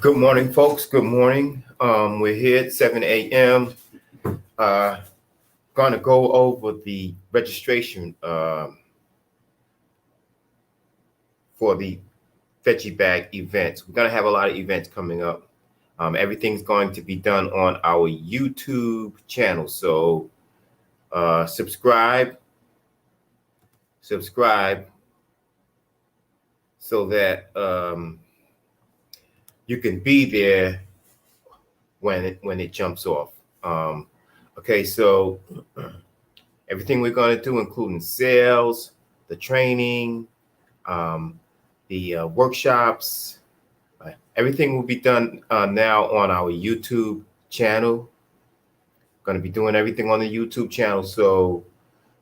Good morning, folks. Good morning. We're here at 7 a.m. Going to go over the registration for the Veggie Bag events. We're going to have a lot of events coming up. Everything's going to be done on our YouTube channel. So subscribe so that you can be there when it jumps off. Okay, so everything we're going to do, including sales, the training, the workshops, everything will be done now on our YouTube channel. Going to be doing everything on the YouTube channel, so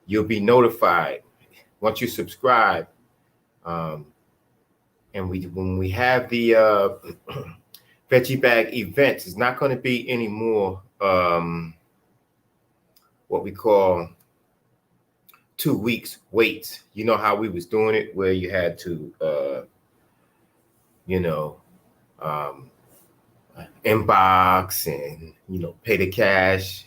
you'll be notified once you subscribe. And when we have the Veggie Bag events, it's not going to be any more what we call 2 weeks wait. You know how we was doing it, where you had to inbox and pay the cash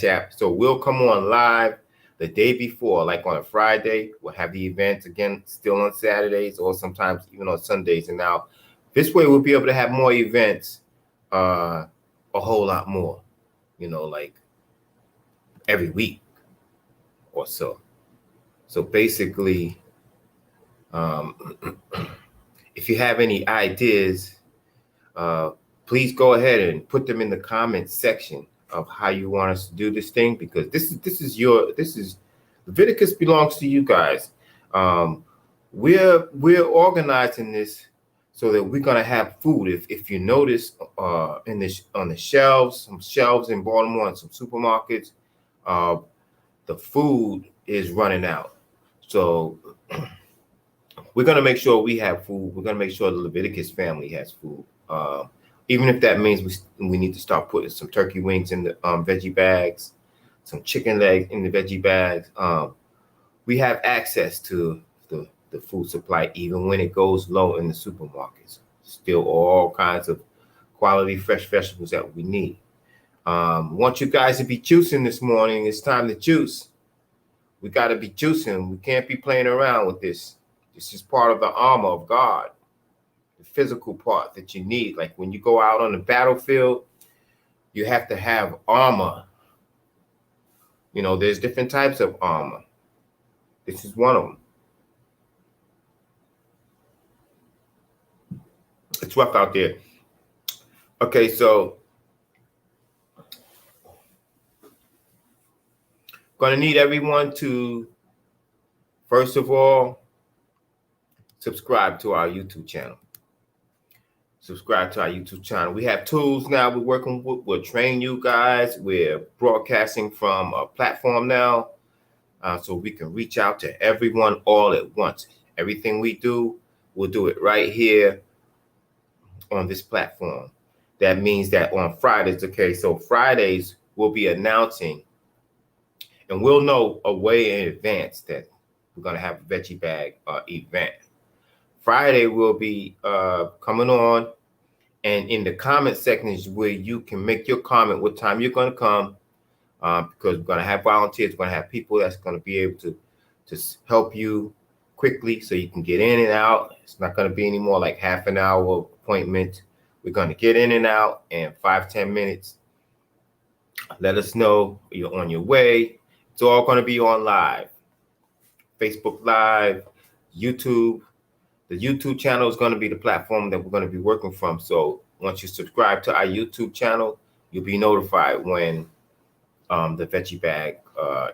app. So we'll come on live the day before, like on a Friday. We'll have the events again, still on Saturdays or sometimes even on Sundays. And now this way we'll be able to have more events, a whole lot more, like every week or so. So basically, if you have any ideas, please go ahead and put them in the comments section of how you want us to do this thing, because this is Leviticus belongs to you guys. We're organizing this so that we're gonna have food. If you notice on the shelves, some shelves in Baltimore and some supermarkets, the food is running out. So we're gonna make sure we have food. We're gonna make sure the Leviticus family has food. Even if that means we need to start putting some turkey wings in the veggie bags, some chicken legs in the veggie bags. We have access to the food supply even when it goes low in the supermarkets. Still all kinds of quality fresh vegetables that we need. Want you guys to be juicing this morning. It's time to juice. We got to be juicing. We can't be playing around with this. This is part of the armor of God. Physical part that you need. Like when you go out on the battlefield, you have to have armor. There's different types of armor. This is one of them. It's rough out there. Okay, so gonna need everyone to, first of all, subscribe to our YouTube channel. Subscribe to our YouTube channel. We have tools now we're working with. We'll train you guys. We're broadcasting from a platform now, so we can reach out to everyone all at once. Everything we do, we'll do it right here on this platform. That means that on Fridays, okay, so Fridays we'll be announcing, and we'll know a way in advance that we're going to have a Veggie Bag event. Friday will be coming on, and in the comment section is where you can make your comment what time you're going to come, because we're going to have volunteers. We're going to have people that's going to be able to help you quickly so you can get in and out. It's not going to be any more like half an hour appointment. We're going to get in and out in 5-10 minutes. Let us know you're on your way. It's all going to be on live, Facebook Live, YouTube. The YouTube channel is going to be the platform that we're going to be working from. So once you subscribe to our YouTube channel, you'll be notified when the Veggie Bag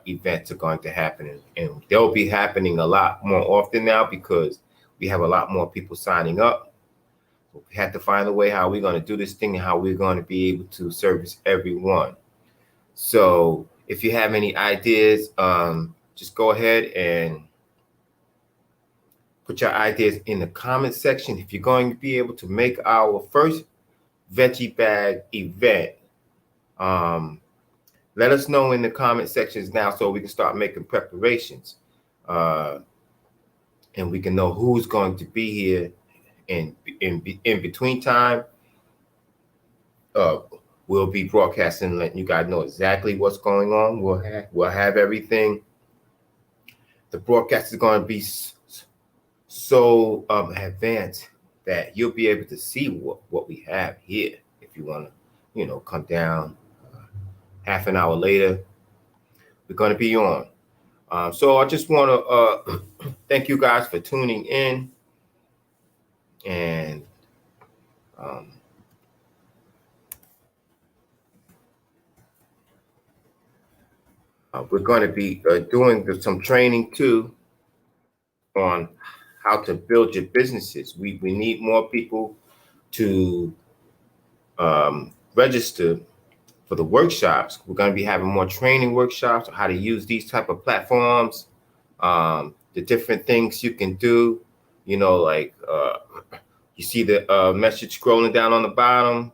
events are going to happen. And they'll be happening a lot more often now because we have a lot more people signing up. So we have to find a way how we're going to do this thing and how we're going to be able to service everyone. So if you have any ideas, just go ahead and put your ideas in the comment section. If you're going to be able to make our first Veggie Bag event, let us know in the comment sections now so we can start making preparations. And we can know who's going to be here in between time. uh, we'll be broadcasting, letting you guys know exactly what's going on. We'll have everything. The broadcast is going to be so advanced that you'll be able to see what we have here. If you want to, come down half an hour later, we're going to be on. So I just want to thank you guys for tuning in, and um, we're going to be doing some training too on how to build your businesses. We need more people to register for the workshops. We're going to be having more training workshops on how to use these type of platforms, the different things you can do. Like you see the message scrolling down on the bottom.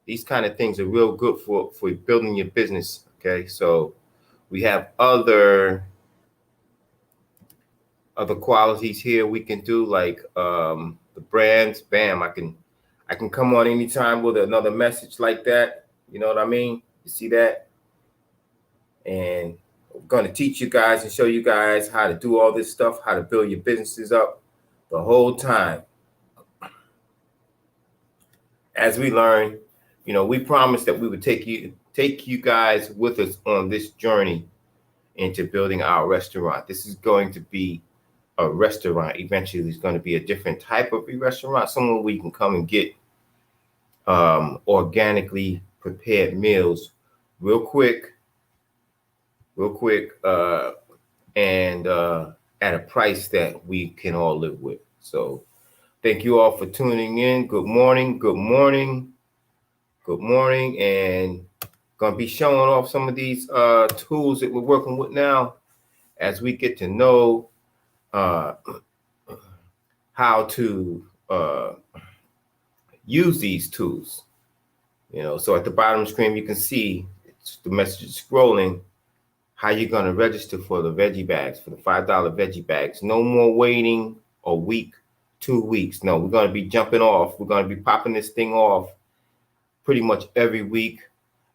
These kind of things are real good for building your business. Okay, so we have other qualities here we can do, like the brands. Bam, I can come on anytime with another message like that. You know what I mean? You see that? And I'm going to teach you guys and show you guys how to do all this stuff, how to build your businesses up the whole time. As we learn, we promised that we would take you guys with us on this journey into building our restaurant. This is going to be a restaurant. Eventually, it's going to be a different type of a restaurant, somewhere where you can come and get organically prepared meals real quick, and at a price that we can all live with. So thank you all for tuning in. Good morning, and going to be showing off some of these tools that we're working with now as we get to know how to use these tools. So at the bottom of the screen, you can see the message scrolling, how you're going to register for the veggie bags, for the $5 veggie bags. No more waiting a week, 2 weeks. No, we're going to be jumping off. We're going to be popping this thing off pretty much every week.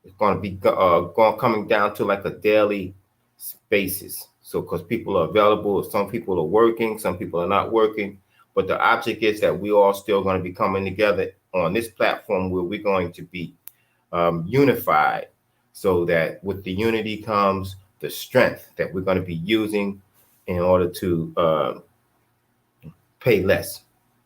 It's going to be coming down to like a daily basis. So because people are available, some people are working, some people are not working. But the object is that we all still going to be coming together on this platform where we're going to be unified, so that with the unity comes the strength that we're going to be using in order to pay less,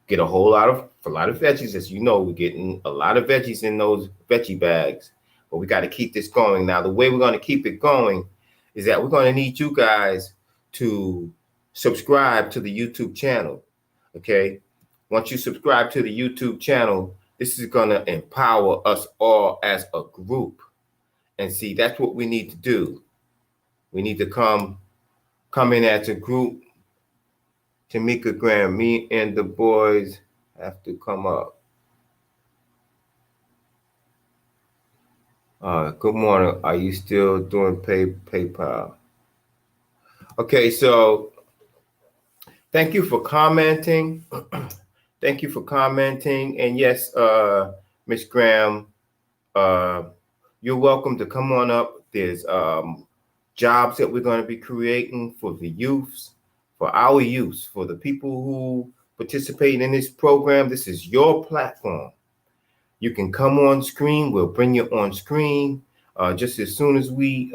get a lot of veggies. As you know, we're getting a lot of veggies in those veggie bags, but we got to keep this going. Now, the way we're going to keep it going is that we're going to need you guys to subscribe to the YouTube channel. Okay, once you subscribe to the YouTube channel, this is going to empower us all as a group. And see, that's what we need to do. We need to come in as a group. Tamika Graham, me and the boys have to come up. Good morning. Are you still doing PayPal? Okay, so thank you for commenting. Thank you for commenting. And yes, Miss Graham, you're welcome to come on up. There's jobs that we're going to be creating for the youths, for our youth, for the people who participate in this program. This is your platform. You can come on screen. We'll bring you on screen just as soon as we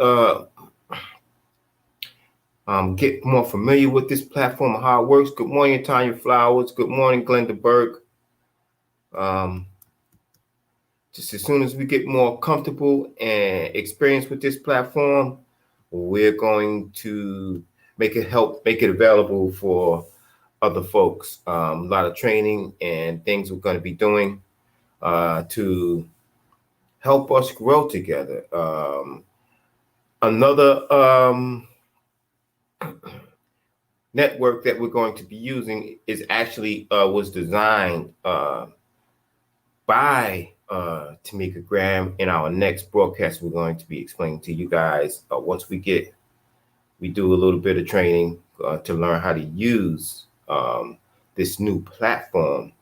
get more familiar with this platform and how it works. Good morning, Tanya Flowers. Good morning, Glenda Burke. Just as soon as we get more comfortable and experienced with this platform, we're going to make it available for other folks. A lot of training and things we're going to be doing to help us grow together. Another network that we're going to be using is actually was designed by Tamika Graham. In our next broadcast, we're going to be explaining to you guys once we do a little bit of training to learn how to use this new platform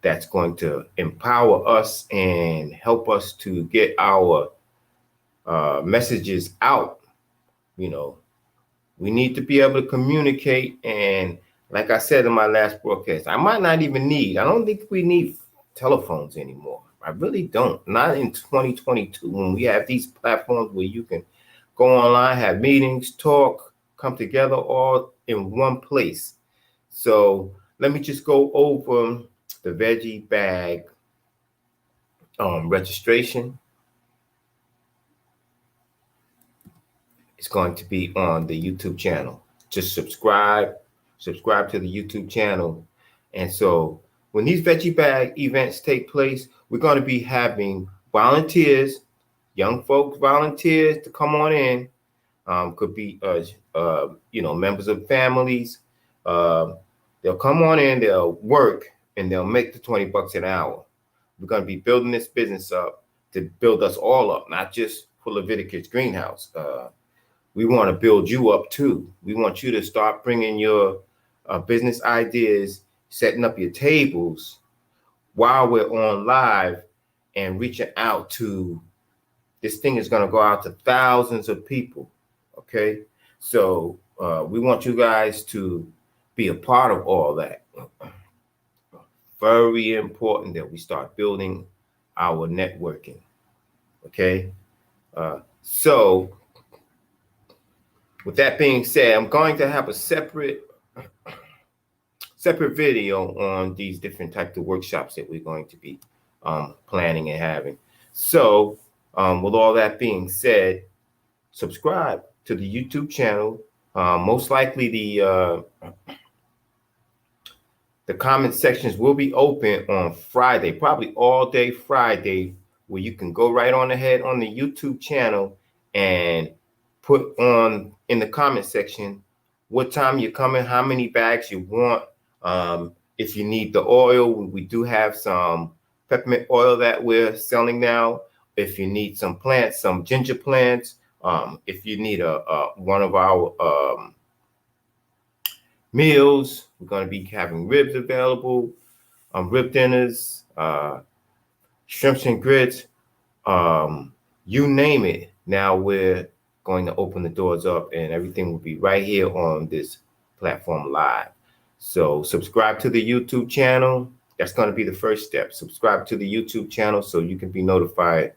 that's going to empower us and help us to get our messages out. You know, we need to be able to communicate. And like I said in my last broadcast, I don't think we need telephones anymore. I really don't. Not in 2022 when we have these platforms where you can go online, have meetings, talk, come together all in one place. So let me just go over the veggie bag registration. It's going to be on the YouTube channel. Just subscribe to the YouTube channel. And so when these veggie bag events take place, we're going to be having volunteers, young folks, volunteers to come on in. Could be, members of families. They'll come on in, they'll work, and they'll make the $20 an hour. We're going to be building this business up to build us all up, not just for Leviticus Greenhouse. We want to build you up too. We want you to start bringing your business ideas, setting up your tables while we're on live and reaching out to, this thing is going to go out to thousands of people. Okay. So we want you guys to be a part of all that. Very important that we start building our networking. Okay. So with that being said, I'm going to have a separate video on these different types of workshops that we're going to be planning and having. So with all that being said, subscribe to the YouTube channel. Most likely the comment sections will be open on Friday, probably all day Friday, where you can go right on ahead on the YouTube channel and put on in the comment section what time you're coming, how many bags you want. If you need the oil, we do have some peppermint oil that we're selling now. If you need some plants, some ginger plants, if you need one of our meals, we're going to be having ribs available, rib dinners, shrimps and grits, you name it. Now we're going to open the doors up and everything will be right here on this platform live. So subscribe to the YouTube channel. That's going to be the first step. Subscribe to the YouTube channel so you can be notified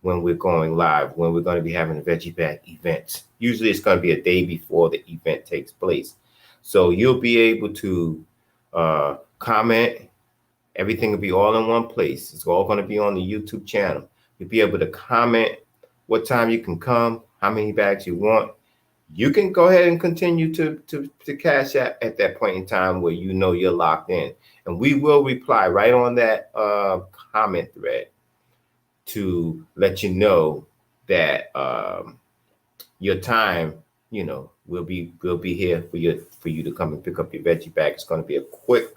when we're going live, when we're going to be having a veggie bag event. Usually it's going to be a day before the event takes place. So you'll be able to comment. Everything will be all in one place. It's all going to be on the YouTube channel. You'll be able to comment what time you can come, how many bags you want. You can go ahead and continue to cash out at that point in time where you know you're locked in. And we will reply right on that comment thread to let you know that your time, we'll be here for you to come and pick up your veggie bag. It's going to be a quick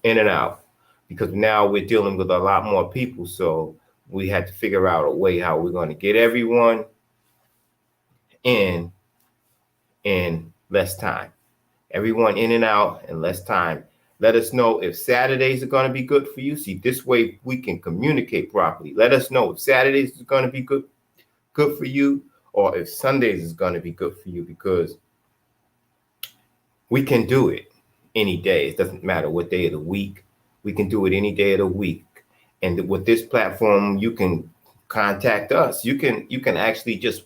in and out because now we're dealing with a lot more people. So we had to figure out a way how we're going to get everyone in less time. Everyone in and out in less time. Let us know if Saturdays are going to be good for you. See, this way we can communicate properly. Let us know if Saturdays is going to be good for you, or if Sundays is going to be good for you, because we can do it any day. It doesn't matter what day of the week. We can do it any day of the week. And with this platform, you can contact us. You can actually just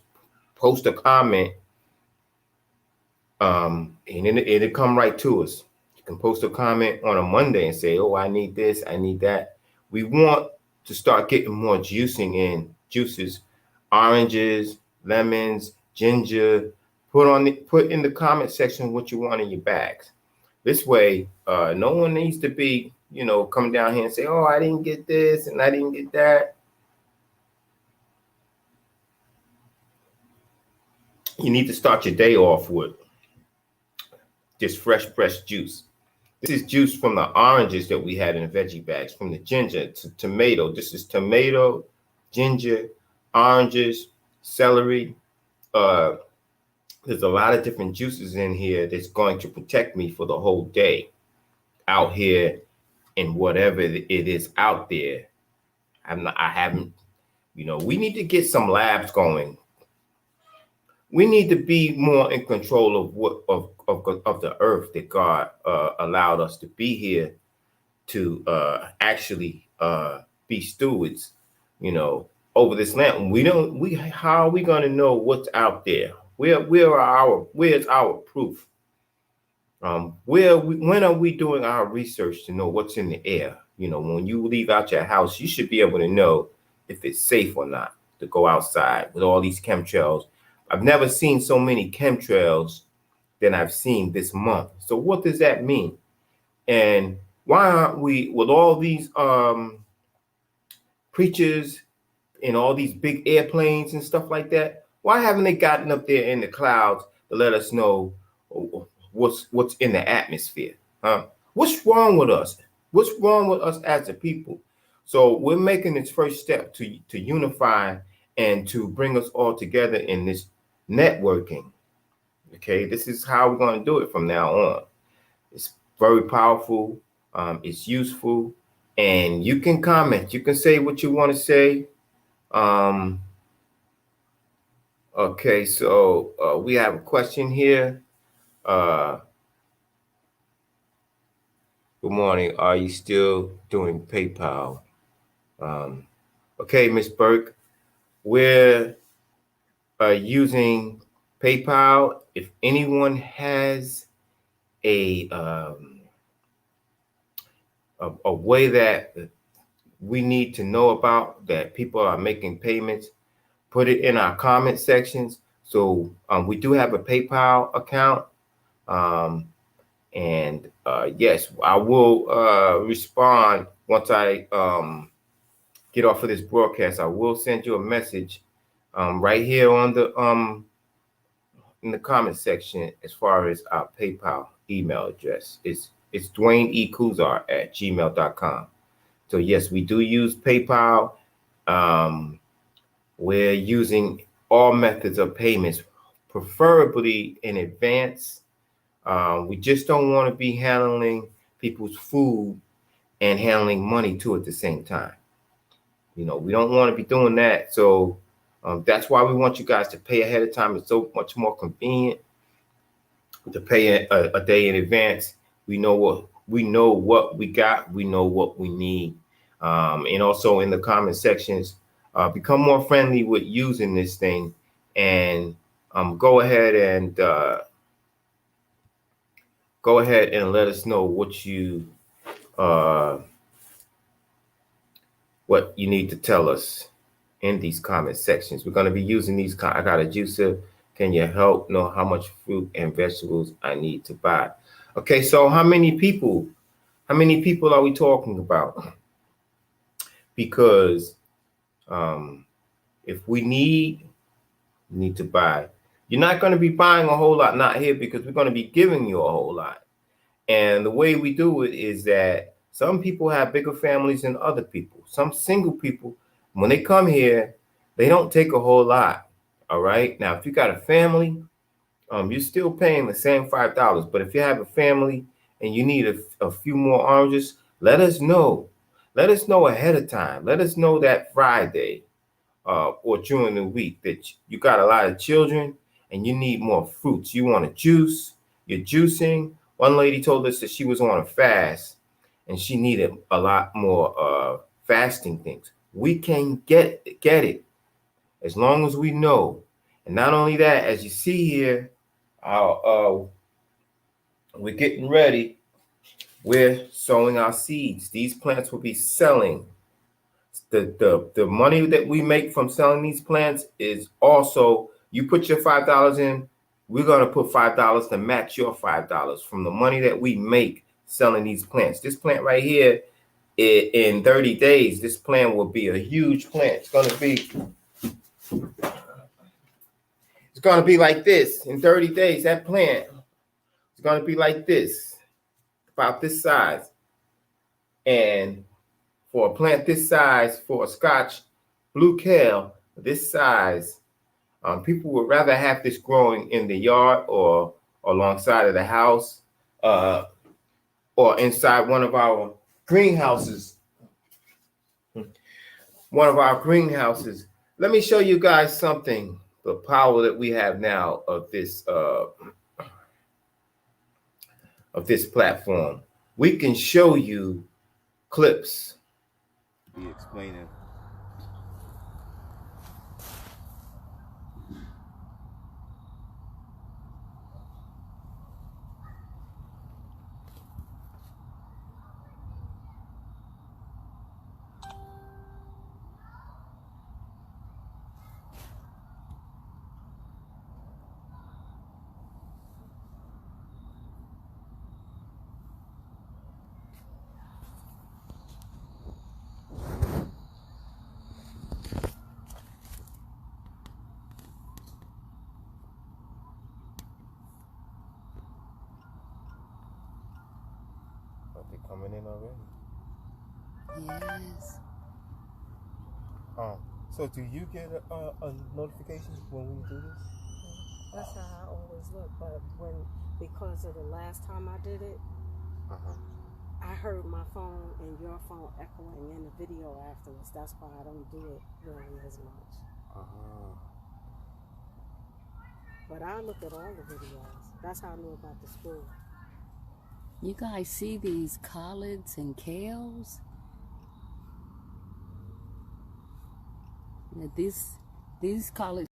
post a comment, and it'll come right to us. You can post a comment on a Monday and say, "Oh, I need this, I need that." We want to start getting more juices, oranges, lemons, ginger. Put in the comment section what you want in your bags. This way, no one needs to be, come down here and say, "Oh, I didn't get this and I didn't get that." You need to start your day off with just fresh juice. This is juice from the oranges that we had in the veggie bags, from the ginger to tomato. This is tomato, ginger, oranges, celery. There's a lot of different juices in here that's going to protect me for the whole day out here in whatever it is out there. I haven't, we need to get some labs going. We need to be more in control of of the earth that God allowed us to be here to actually be stewards, over this land. How are we going to know what's out there? Where's our proof? When are we doing our research to know what's in the air? When you leave out your house, you should be able to know if it's safe or not to go outside with all these chemtrails. I've never seen so many chemtrails than I've seen this month. So what does that mean? And why aren't we, with all these preachers in all these big airplanes and stuff like that, why haven't they gotten up there in the clouds to let us know what's in the atmosphere? What's wrong with us? What's wrong with us as a people? So we're making this first step to unify and to bring us all together in this networking. Okay, this is how we're going to do it from now on. It's very powerful. It's useful, and you can comment. You can say what you want to say. Okay, so we have a question here. Good morning. Are you still doing PayPal? Okay, Miss Burke, we're using PayPal. If anyone has a way that we need to know about, that people are making payments, put it in our comment sections. So we do have a PayPal account. And yes, I will respond once I get off of this broadcast. I will send you a message right here on the in the comment section as far as our PayPal email address. It's DwayneEKuzar@gmail.com. So yes, we do use PayPal. We're using all methods of payments, preferably in advance. We just don't want to be handling people's food and handling money too at the same time. We don't want to be doing that. So that's why we want you guys to pay ahead of time. It's so much more convenient to pay a day in advance. We know what we got. We know what we need. And also in the comment sections, become more friendly with using this thing, and go ahead and let us know what you need to tell us in these comment sections. We're going to be using these. I got a juicer. Can you help know how much fruit and vegetables I need to buy? Okay, so how many people are we talking about? Because if we need to buy, you're not going to be buying a whole lot, not here, because we're going to be giving you a whole lot. And the way we do it is that some people have bigger families than other people. Some single people, when they come here, they don't take a whole lot. All right. Now, if you got a family, you're still paying the same $5. But if you have a family and you need a few more oranges, let us know. Let us know ahead of time. Let us know that Friday or during the week that you got a lot of children and you need more fruits. You want a juice, you're juicing. One lady told us that she was on a fast and she needed a lot more fasting things. We can get it as long as we know. And not only that, as you see here, we're getting ready. We're sowing our seeds. These plants will be selling. The money that we make from selling these plants is also, you put your $5 in, we're going to put $5 to match your $5 from the money that we make selling these plants. This plant right here, in 30 days, this plant will be a huge plant. It's going to be like this. In 30 days, that plant is going to be like this, about this size. And for a plant this size, for a Scotch blue kale this size, people would rather have this growing in the yard or alongside of the house, or inside one of our greenhouses. One of our greenhouses. Let me show you guys something. The power that we have now of this platform. We can show you clips. Be explaining. They coming in already? Yes. So do you get a notification when we do this? That's how I always look. But because of the last time I did it, I heard my phone and your phone echoing in the video afterwards. That's why I don't do it really as much. But I look at all the videos. That's how I knew about the school. You guys see these collards and kales? These collards.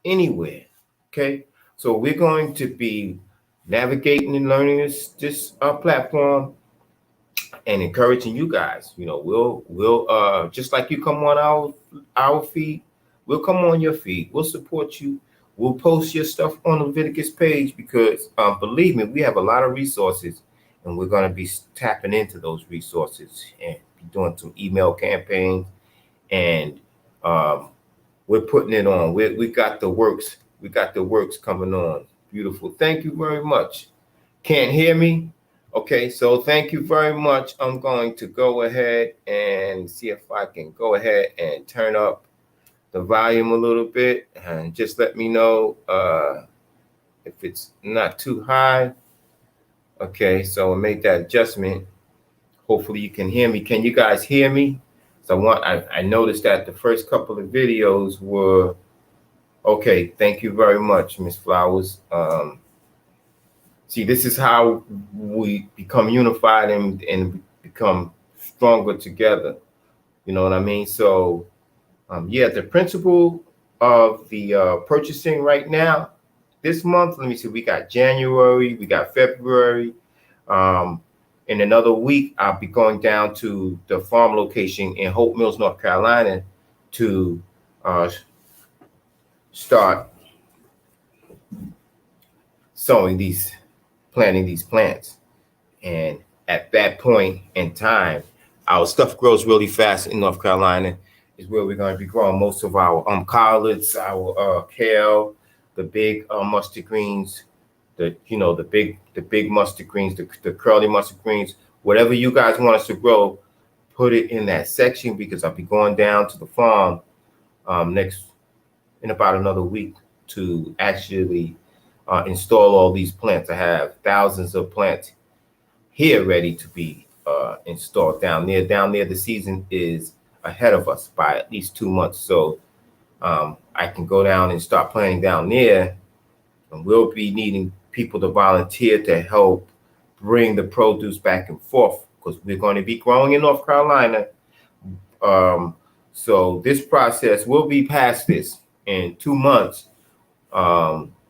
Anywhere. Okay. So we're going to be navigating and learning this platform and encouraging you guys. You know, we'll just like you come on our feed, we'll come on your feed. We'll support you. We'll post your stuff on the Leviticus page because believe me, we have a lot of resources and we're going to be tapping into those resources and be doing some email campaigns and we're putting it on. We got the works. We got the works coming on. Beautiful. Thank you very much. Can't hear me? Okay, so thank you very much. I'm going to go ahead and see if I can go ahead and turn up the volume a little bit and just let me know if it's not too high. Okay, so I made that adjustment. Hopefully you can hear me. Can you guys hear me? So I noticed that the first couple of videos were okay. Thank you very much, Miss Flowers. See, this is how we become unified and become stronger together. You know what I mean? So, yeah, the principle of the purchasing right now, this month, let me see, we got January, we got February. In another week, I'll be going down to the farm location in Hope Mills, North Carolina to start planting these plants. And at that point in time, our stuff grows really fast in North Carolina. Is where we're going to be growing most of our collards, our kale, the big mustard greens, the big mustard greens, the curly mustard greens, whatever you guys want us to grow, put it in that section because I'll be going down to the farm in about another week to actually install all these plants. I have thousands of plants here ready to be installed down there. Down there, the season is ahead of us by at least 2 months. So I can go down and start planting down there, and we'll be needing people to volunteer to help bring the produce back and forth because we're going to be growing in North Carolina. So this process will be past this in 2 months.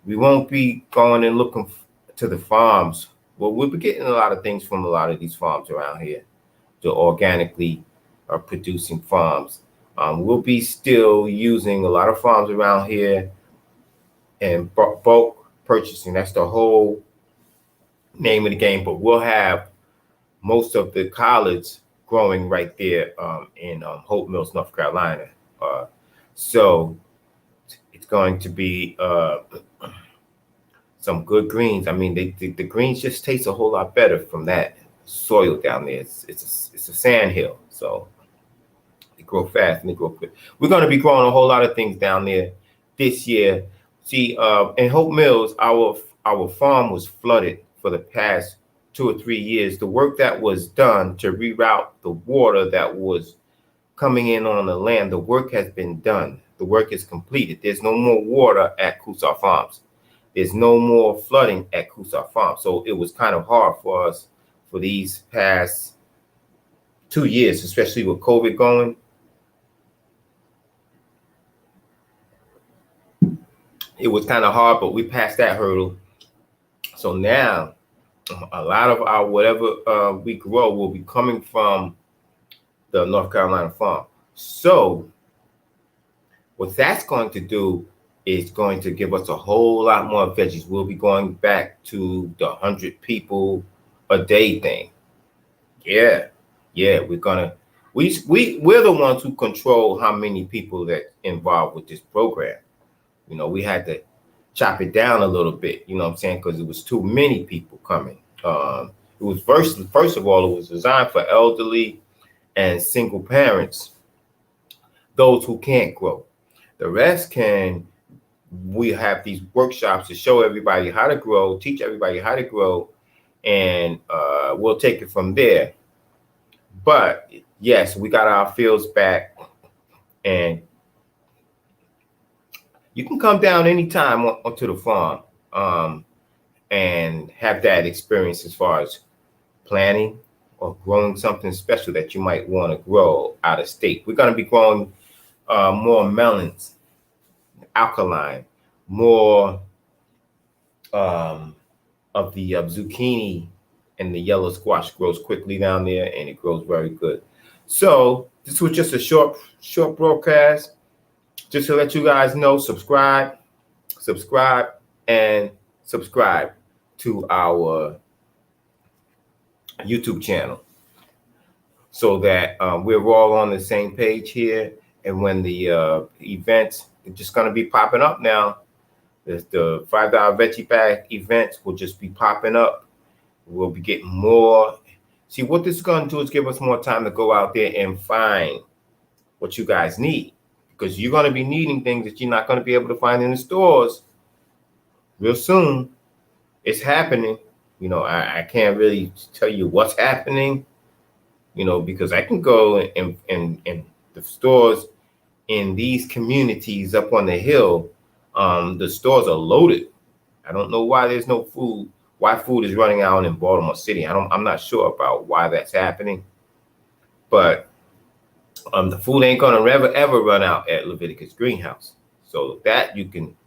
We won't be going and looking to the farms. Well, we'll be getting a lot of things from a lot of these farms around here, the organically producing farms. We'll be still using a lot of farms around here and bulk purchasing. That's the whole name of the game. But we'll have most of the collards growing right there in Hope Mills, North Carolina. So it's going to be some good greens. I mean, the greens just taste a whole lot better from that soil down there. It's a sand hill, so they grow fast and they grow quick. We're going to be growing a whole lot of things down there this year. See, in Hope Mills, our farm was flooded for the past 2 or 3 years, the work that was done to reroute the water that was coming in on the land, the work has been done. The work is completed. There's no more water at Kusar Farms. There's no more flooding at Kusar Farms. So it was kind of hard for us for these past 2 years, especially with COVID going. It was kind of hard, but we passed that hurdle. So now a lot of our whatever we grow will be coming from the North Carolina farm. So what that's going to do is going to give us a whole lot more veggies. We'll be going back to the 100 people a day thing. Yeah, we're the ones who control how many people that involved with this program. You know, we had to chop it down a little bit, you know what I'm saying, because it was too many people coming. It was first of all, it was designed for elderly and single parents, those who can't grow. The rest we have these workshops to show everybody how to grow, teach everybody how to grow, and we'll take it from there. But yes, we got our fields back, and you can come down anytime onto the farm and have that experience as far as planting or growing something special that you might want to grow out of state. We're going to be growing more melons, alkaline, more of the zucchini, and the yellow squash grows quickly down there, and it grows very good. So this was just a short broadcast, just to let you guys know. Subscribe to our YouTube channel, so that we're all on the same page here. And when the events are just going to be popping up now, the $5 veggie bag events will just be popping up. We'll be getting more. See, what this is going to do is give us more time to go out there and find what you guys need, because you're going to be needing things that you're not going to be able to find in the stores real soon. It's happening. You know, I can't really tell you what's happening, you know, because I can go in the stores in these communities up on the hill. The stores are loaded. I don't know why there's no food, why food is running out in Baltimore City. I'm not sure about why that's happening, but the food ain't gonna ever run out at Leviticus Greenhouse. So that you can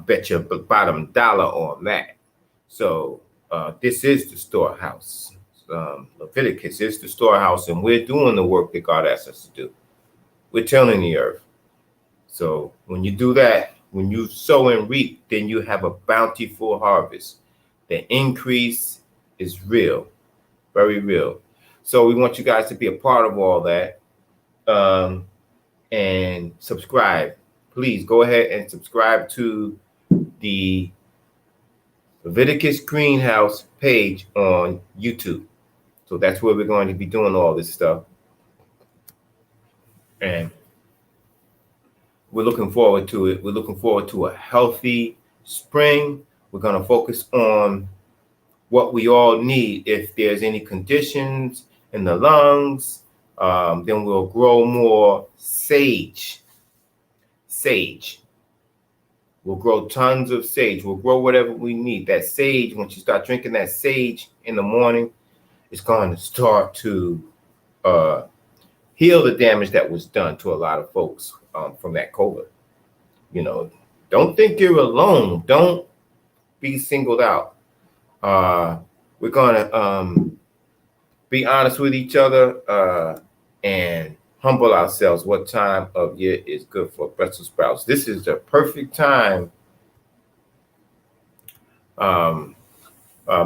bet your bottom dollar on that. So this is the storehouse. Leviticus is the storehouse, and we're doing the work that God asked us to do. We're tilling the earth. So when you do that, when you sow and reap, then you have a bountiful harvest. The increase is real, very real. So we want you guys to be a part of all that, and subscribe. Please go ahead and subscribe to the Leviticus Greenhouse page on YouTube. So that's where we're going to be doing all this stuff. And we're looking forward to it. We're looking forward to a healthy spring. We're going to focus on what we all need. If there's any conditions in the lungs, then we'll grow more sage. We'll grow tons of sage. We'll grow whatever we need. That sage, once you start drinking that sage in the morning, it's going to start to heal the damage that was done to a lot of folks from that COVID. You know, don't think you're alone. Don't be singled out. We're going to be honest with each other and humble ourselves. What time of year is good for Brussels sprouts? This is the perfect time.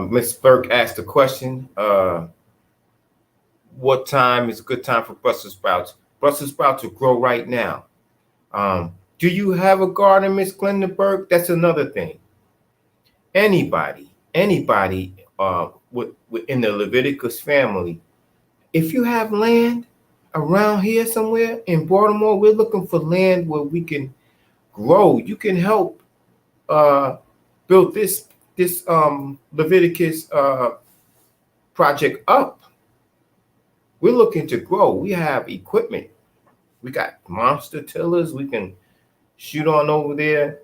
Miss Burke asked a question. What time is a good time for Brussels sprouts? Brussels sprouts will grow right now. Do you have a garden, Miss Glenda Burke? That's another thing. Anybody within the Leviticus family, if you have land around here somewhere in Baltimore, we're looking for land where we can grow. You can help build this Leviticus project up. We're looking to grow. We have equipment. We got monster tillers. We can shoot on over there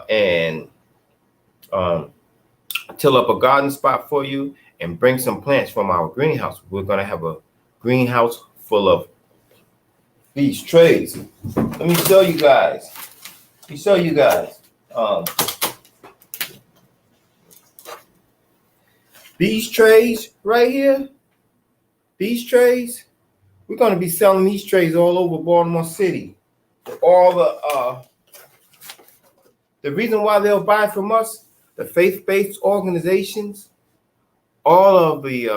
and till up a garden spot for you and bring some plants from our greenhouse. We're going to have a greenhouse full of these trays. Let me show you guys. These trays right here, we're going to be selling these trays all over Baltimore City. All the reason why they'll buy from us, the faith-based organizations, all of the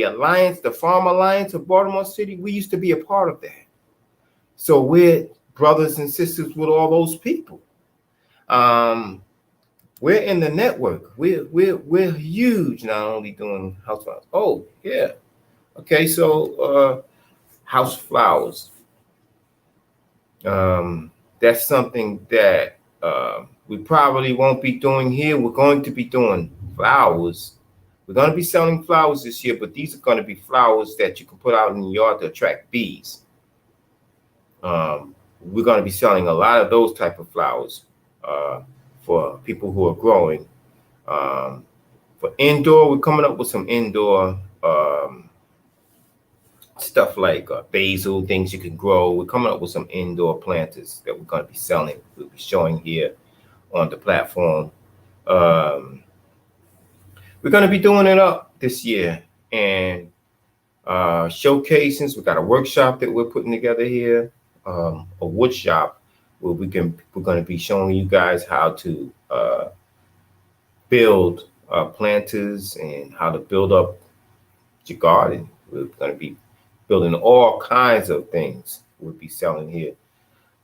alliance, the Farm Alliance of Baltimore City, we used to be a part of that. So we're brothers and sisters with all those people. We're in the network. We're huge, not only doing house flowers. Oh, yeah. Okay, so house flowers. That's something that we probably won't be doing here. We're going to be doing flowers. We're going to be selling flowers this year, but these are going to be flowers that you can put out in the yard to attract bees. We're going to be selling a lot of those type of flowers for people who are growing. For indoor, we're coming up with some indoor stuff like basil, things you can grow. We're coming up with some indoor planters that we're going to be selling. We'll be showing here on the platform. We're going to be doing it up this year and showcasing. We got a workshop that we're putting together here, a wood shop where we're going to be showing you guys how to build planters and how to build up your garden. We're going to be building all kinds of things we'll be selling here.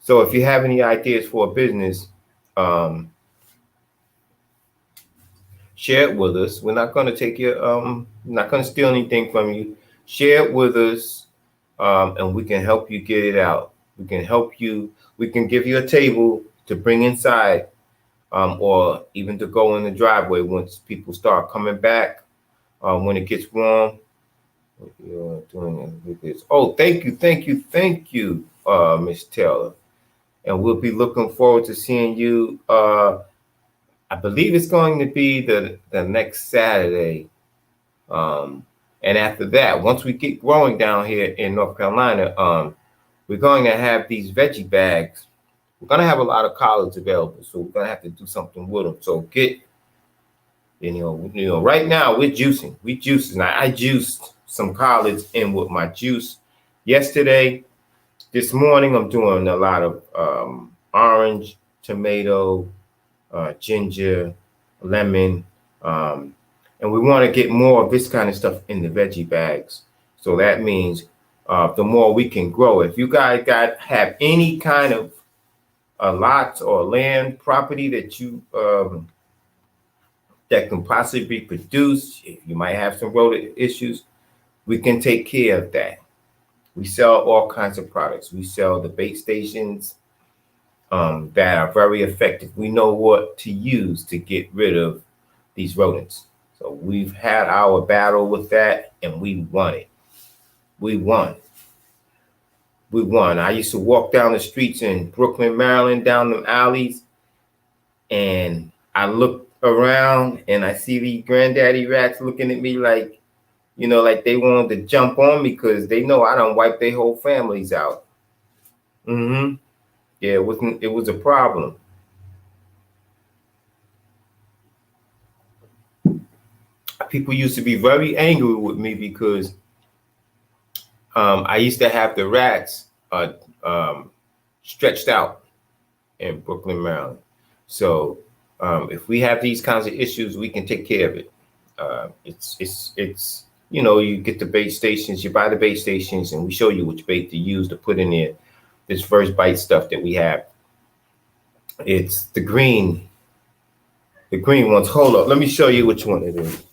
So if you have any ideas for a business, share it with us. We're not going to take your, not going to steal anything from you. Share it with us, and we can help you get it out. We can help you. We can give you a table to bring inside, or even to go in the driveway once people start coming back, when it gets warm. You're doing with this. Oh, thank you, Miss Taylor. And we'll be looking forward to seeing you. I believe it's going to be the next Saturday. And after that, once we get growing down here in North Carolina, we're going to have these veggie bags. We're going to have a lot of collards available, so we're going to have to do something with them. So get, you know, right now we're juicing. I juiced some collards in with my juice yesterday. This morning I'm doing a lot of orange, tomato, ginger, lemon, and we want to get more of this kind of stuff in the veggie bags. So that means the more we can grow. If you guys have any kind of lots or land property that you that can possibly produce, if you might have some rodent issues, we can take care of that. We sell all kinds of products. We sell the bait stations that are very effective. We know what to use to get rid of these rodents. So we've had our battle with that, and we won it. We won. I used to walk down the streets in Brooklyn, Maryland, down the alleys, and I look around and I see these granddaddy rats looking at me like, you know, like they wanted to jump on me because they know I done wiped their whole families out. Yeah, it was a problem. People used to be very angry with me because I used to have the rats stretched out in Brooklyn, Maryland. So if we have these kinds of issues, we can take care of it. It's you know, you get the bait stations, you buy the bait stations, and we show you which bait to use to put in there. This first bite stuff that we have, it's the green ones. Hold up, let me show you which one it is.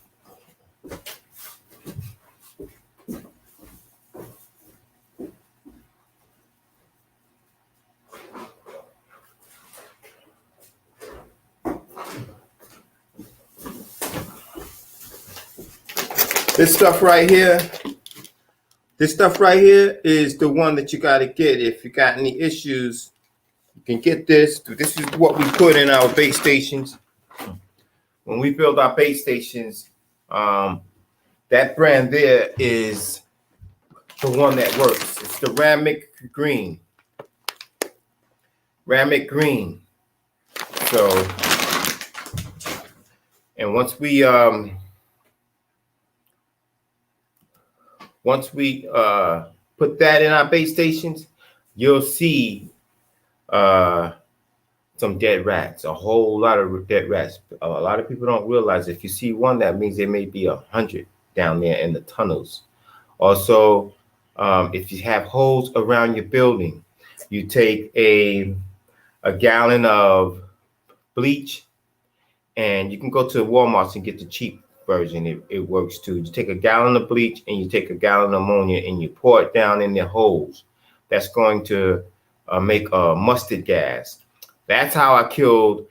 This stuff right here. This stuff right here is the one that you got to get. If you got any issues, you can get this. This is what we put in our base stations. When we build our base stations, that brand there is the one that works. It's the Ramic Green. Ramic Green. So, and once we put that in our base stations, you'll see some dead rats, a whole lot of dead rats. A lot of people don't realize if you see one, that means there may be 100 down there in the tunnels. Also, if you have holes around your building, you take a gallon of bleach, and you can go to Walmart and get the cheap version. It works too. You take a gallon of bleach and you take a gallon of ammonia and you pour it down in the holes. That's going to make mustard gas. That's how I killed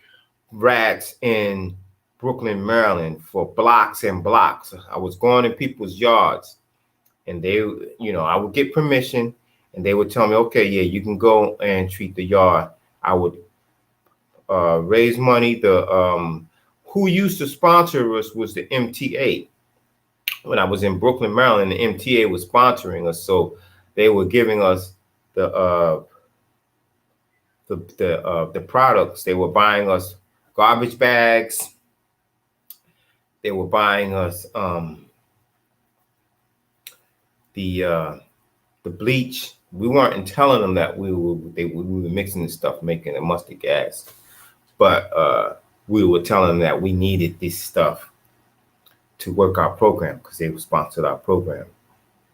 rats in Brooklyn, Maryland, for blocks and blocks. I was going in people's yards, and they, I would get permission, and they would tell me, okay, yeah, you can go and treat the yard. I would raise money. Who used to sponsor us was the MTA. When I was in Brooklyn, Maryland, the MTA was sponsoring us, so they were giving us the products. They were buying us garbage bags. They were buying us the bleach. We weren't telling them that we were mixing this stuff, making the mustard gas, but we were telling them that we needed this stuff to work our program because they sponsored our program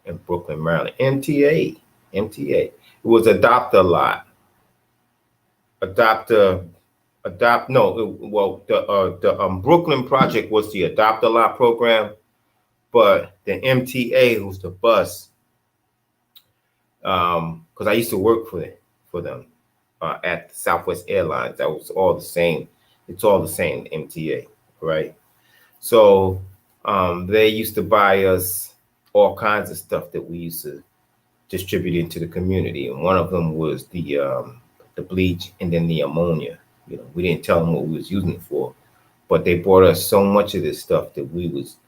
in Brooklyn, Maryland. MTA. It was Adopt a Lot. The Brooklyn project was the Adopt a Lot program, but the MTA, who's the bus, because I used to work for them at Southwest Airlines. That was all the same. It's all the same, MTA, right? So they used to buy us all kinds of stuff that we used to distribute into the community, and one of them was the bleach and then the ammonia. We didn't tell them what we was using it for, but they bought us so much of this stuff that we was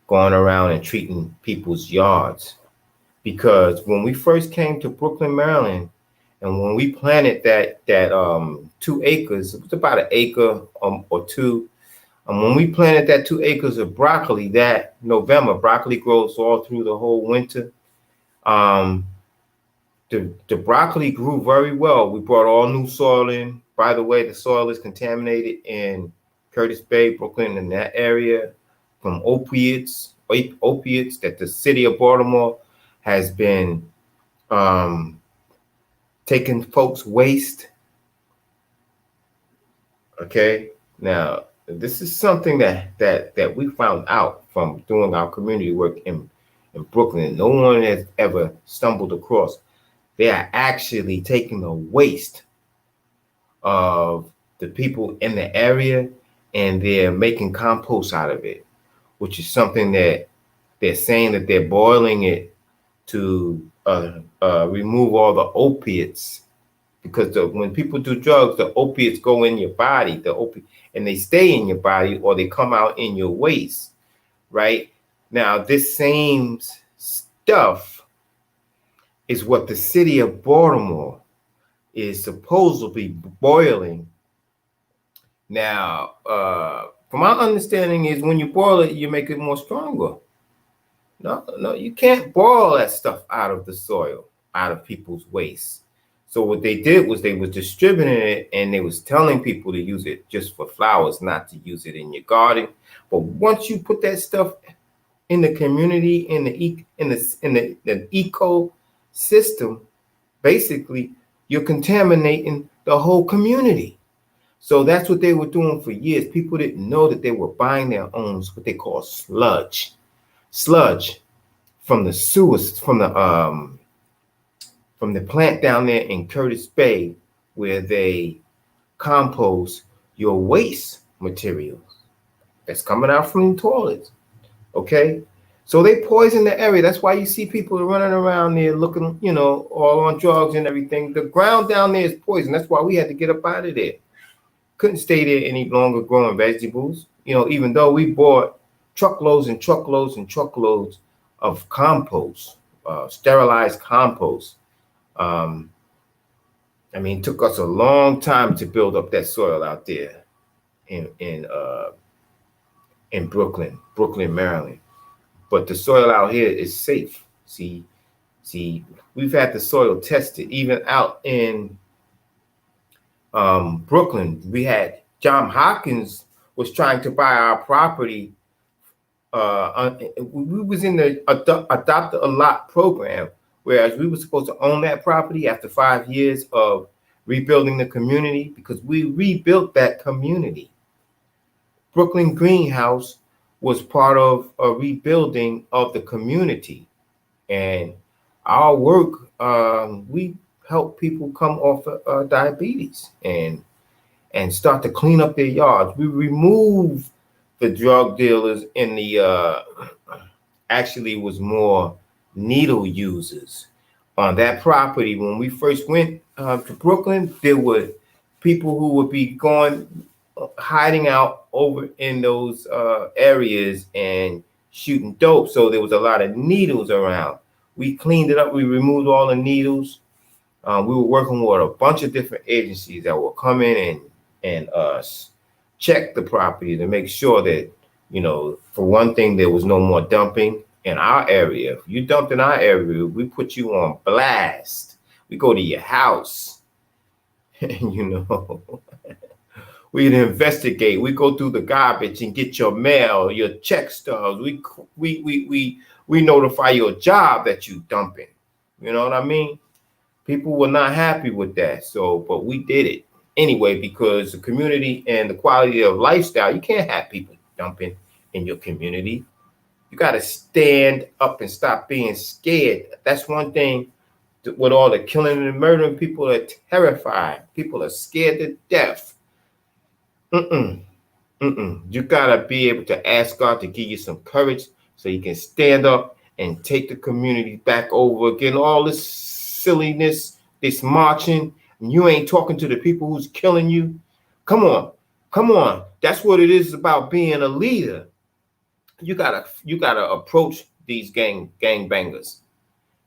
going around and treating people's yards. Because when we first came to Brooklyn, Maryland, and when we planted that 2 acres, it was about an acre or two. And when we planted that 2 acres of broccoli that November, broccoli grows all through the whole winter. The broccoli grew very well. We brought all new soil in. By the way, the soil is contaminated in Curtis Bay, Brooklyn, in that area from opiates that the city of Baltimore has been taking folks' waste. Okay, now this is something that we found out from doing our community work in Brooklyn. No one has ever stumbled across. They are actually taking the waste of the people in the area and they're making compost out of it, which is something that they're saying that they're boiling it to remove all the opiates, because when people do drugs, the opiates go in your body, and they stay in your body or they come out in your waste, right? Now, this same stuff is what the city of Baltimore is supposedly boiling. Now, from my understanding is when you boil it, you make it more stronger. No, you can't boil that stuff out of the soil, out of people's waste. So what they did was they was distributing it, and they was telling people to use it just for flowers, not to use it in your garden. But once you put that stuff in the community, in the ecosystem, basically you're contaminating the whole community. So that's what they were doing for years. People didn't know that they were buying their own, what they call sludge from the sewers, from the plant down there in Curtis Bay, where they compost your waste materials that's coming out from the toilets. Okay, So they poison the area. That's why you see people running around there looking, all on drugs and everything. The ground down there is poison. That's why we had to get up out of there. Couldn't stay there any longer growing vegetables. Even though we bought truckloads and truckloads and truckloads of compost, sterilized compost. It took us a long time to build up that soil out there in Brooklyn, Maryland. But the soil out here is safe. See, we've had the soil tested. Even out in Brooklyn, we had John Hopkins was trying to buy our property. We was in the adopt a lot program, whereas we were supposed to own that property after 5 years of rebuilding the community, because we rebuilt that community. Brooklyn Greenhouse was part of a rebuilding of the community, and our work, we help people come off of diabetes and start to clean up their yards. We remove the drug dealers in the actually was more needle users on that property. When we first went to Brooklyn, there were people who would be hiding out over in those areas and shooting dope. So there was a lot of needles around. We cleaned it up. We removed all the needles. We were working with a bunch of different agencies that will come in and check the property to make sure that, for one thing, there was no more dumping in our area. If you dumped in our area, we put you on blast. We go to your house and, we'd investigate. We go through the garbage and get your mail, your check stubs. We notify your job that you dumping. You know what I mean? People were not happy with that. But we did it anyway, because the community and the quality of lifestyle, you can't have people dumping in your community. You got to stand up and stop being scared. That's one thing with all the killing and murdering. People are terrified. People are scared to death. You got to be able to ask God to give you some courage so you can stand up and take the community back over again. All this silliness, this marching, and you ain't talking to the people who's killing you. Come on. That's what it is about being a leader. You gotta approach these gangbangers.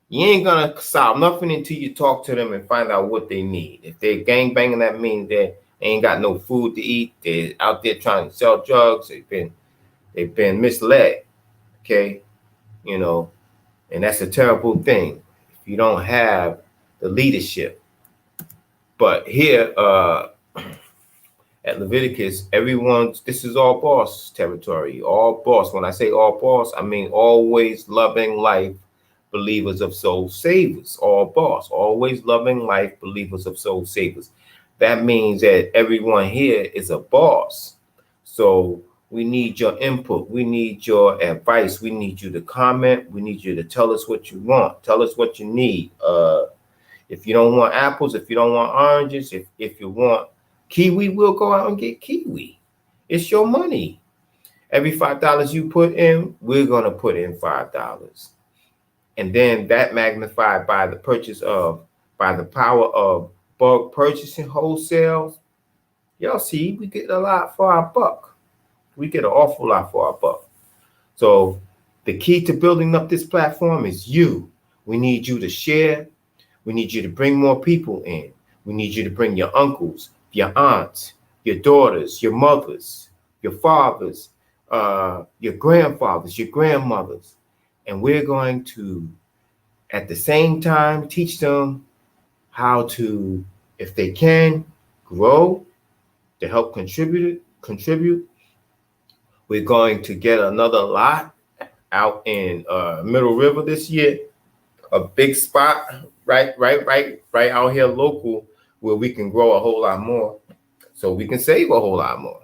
You ain't gonna solve nothing until you talk to them and find out what they need. If they're gangbanging, that means they ain't got no food to eat. They're out there trying to sell drugs. They've been misled. Okay, and that's a terrible thing if you don't have the leadership. But here at Leviticus, this is all boss territory. All boss. When I say all boss, I mean always loving life, believers of soul savers. All boss. Always loving life, believers of soul savers. That means that everyone here is a boss. So we need your input. We need your advice. We need you to comment. We need you to tell us what you want. Tell us what you need. If you don't want apples, if you don't want oranges, if you want kiwi, we'll go out and get kiwi. It's your money. Every $5 you put in, we're going to put in $5. And then that magnified by the power of bulk purchasing, wholesale. Y'all see, we get a lot for our buck. We get an awful lot for our buck. So the key to building up this platform is you. We need you to share. We need you to bring more people in. We need you to bring your uncles, your aunts, your daughters, your mothers, your fathers, your grandfathers, your grandmothers. And we're going to, at the same time, teach them how to, if they can, grow, to help contribute. We're going to get another lot out in Middle River this year, a big spot right out here local, where we can grow a whole lot more, so we can save a whole lot more.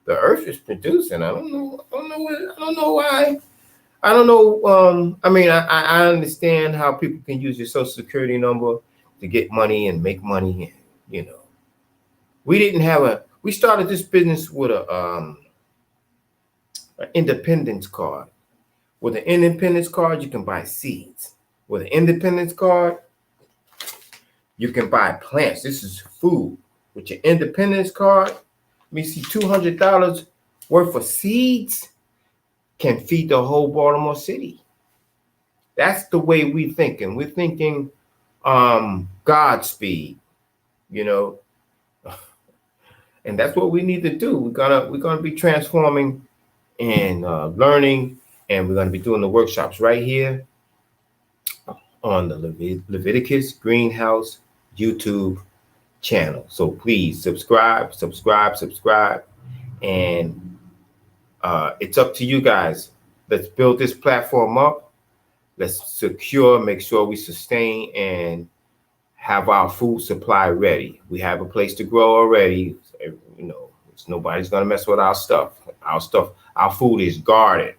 The earth is producing. I don't know why. I don't know. I understand how people can use your social security number to get money and make money. And, we started this business with an independence card. With an independence card, you can buy seeds. With an independence card, you can buy plants. This is food. With your independence card, let me see, $200 worth of seeds can feed the whole Baltimore City. That's the way we're thinking. We're thinking Godspeed, you know, and that's what we need to do. We're gonna be transforming and learning, and we're gonna be doing the workshops right here on the Leviticus Greenhouse YouTube channel. So please subscribe, and it's up to you guys. Let's build this platform up. Let's secure, make sure we sustain and have our food supply ready. We have a place to grow already. You know, nobody's gonna mess with our stuff. Our food is guarded.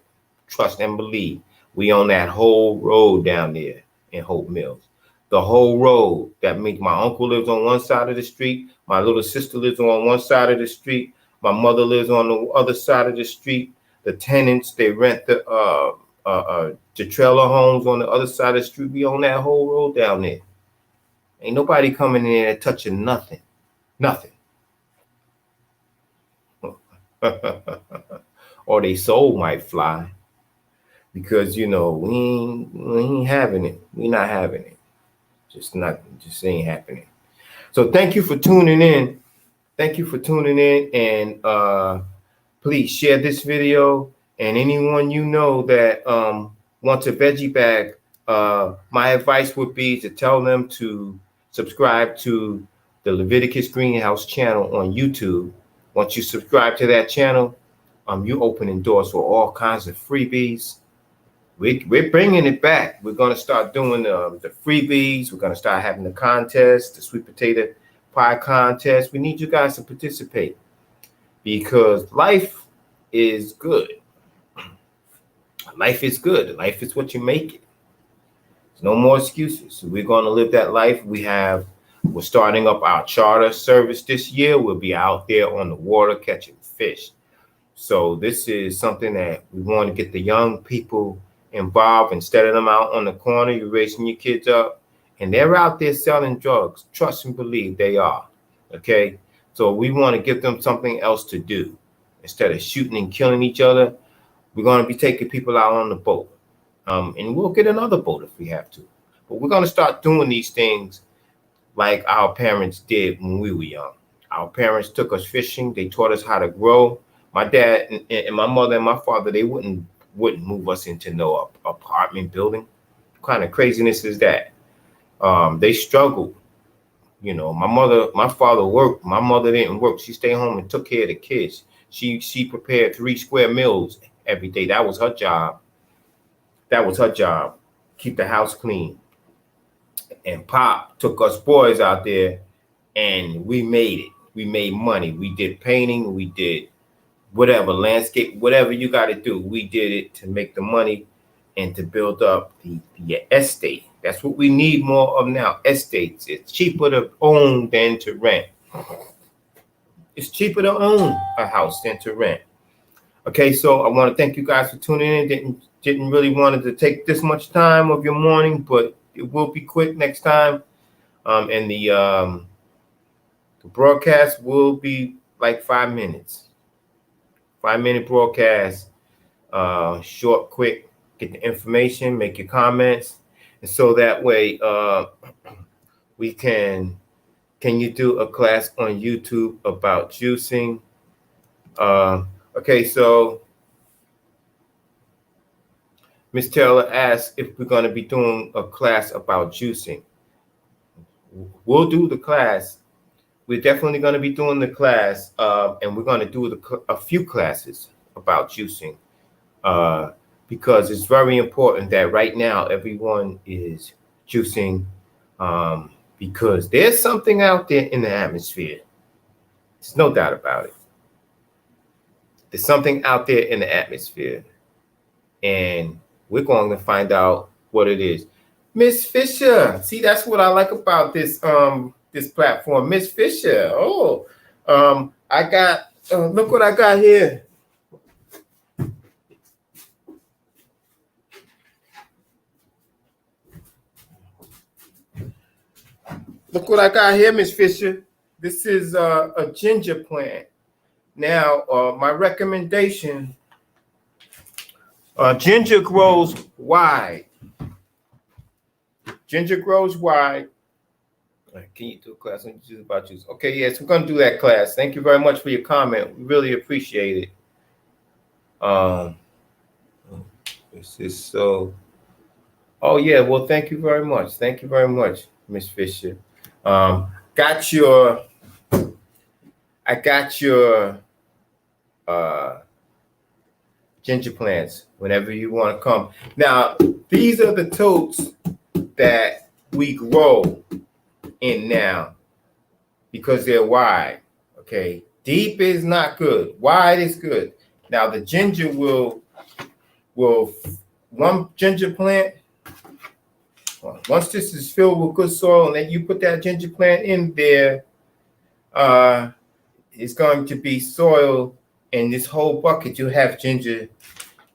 Trust and believe. We own that whole road down there in Hope Mills. The whole road. That means my uncle lives on one side of the street. My little sister lives on one side of the street. My mother lives on the other side of the street. The tenants, they rent the trailer homes on the other side of the street. We own that whole road down there. Ain't nobody coming in there touching nothing. Nothing. Or they soul might fly. Because, you know, we ain't having it. We not having it. Just ain't happening. So thank you for tuning in. Thank you for tuning in. And please share this video. And anyone you know that wants a veggie bag, my advice would be to tell them to subscribe to the Leviticus Greenhouse channel on YouTube. Once you subscribe to that channel, you opening doors for all kinds of freebies. We're bringing it back. We're going to start doing the freebies. We're going to start having the contest, the sweet potato pie contest. We need you guys to participate because life is good. Life is good. Life is what you make it. There's no more excuses. So we're going to live that life. We're starting up our charter service this year. We'll be out there on the water catching fish. So this is something that we want to get the young people involved. Instead of them out on the corner, you're raising your kids up and they're out there selling drugs. Trust and believe they are. Okay. So we want to give them something else to do. Instead of shooting and killing each other, we're going to be taking people out on the boat. And we'll get another boat if we have to. But we're going to start doing these things like our parents did when we were young. Our parents took us fishing. They taught us how to grow. My dad and my mother and my father, they wouldn't move us into no apartment building. What kind of craziness is that? They struggled. You know, my father worked. My mother didn't work. She stayed home and took care of the kids. She prepared 3 square meals every day. That was her job. Keep the house clean. And Pop took us boys out there and we made it. We made money. We did painting. We did whatever, landscape, whatever you got to do. We did it to make the money and to build up the estate. That's what we need more of now, estates. It's cheaper to own than to rent. It's cheaper to own a house than to rent. Okay, so I want to thank you guys for tuning in. Didn't really wanted to take this much time of your morning, but it will be quick next time. And the broadcast will be like 5 minutes. 5-minute broadcast, short, quick, get the information, make your comments. And so that way we can you do a class on YouTube about juicing? Okay, so Ms. Taylor asked if we're going to be doing a class about juicing. We'll do the class. We're definitely going to be doing the class, and we're going to do a few classes about juicing because it's very important that right now everyone is juicing because there's something out there in the atmosphere. There's no doubt about it. There's something out there in the atmosphere, and we're going to find out what it is. Miss Fisher, see, that's what I like about this this platform. Miss Fisher, I got look what I got here. Look what I got here, Miss Fisher. This is a ginger plant. Now, my recommendation, ginger grows wide. Ginger grows wide. Can you do a class on juice about juice? Okay, yes, we're going to do that class. Thank you very much for your comment. We really appreciate it. This is so. Oh yeah, well, thank you very much. Thank you very much, Miss Fisher. Got your. I got your ginger plants whenever you want to come. Now, these are the totes that we grow in now because they're wide. Okay, deep is not good. Wide is good. Now the ginger will one ginger plant. Once this is filled with good soil, and then you put that ginger plant in there, it's going to be soil, and this whole bucket you have ginger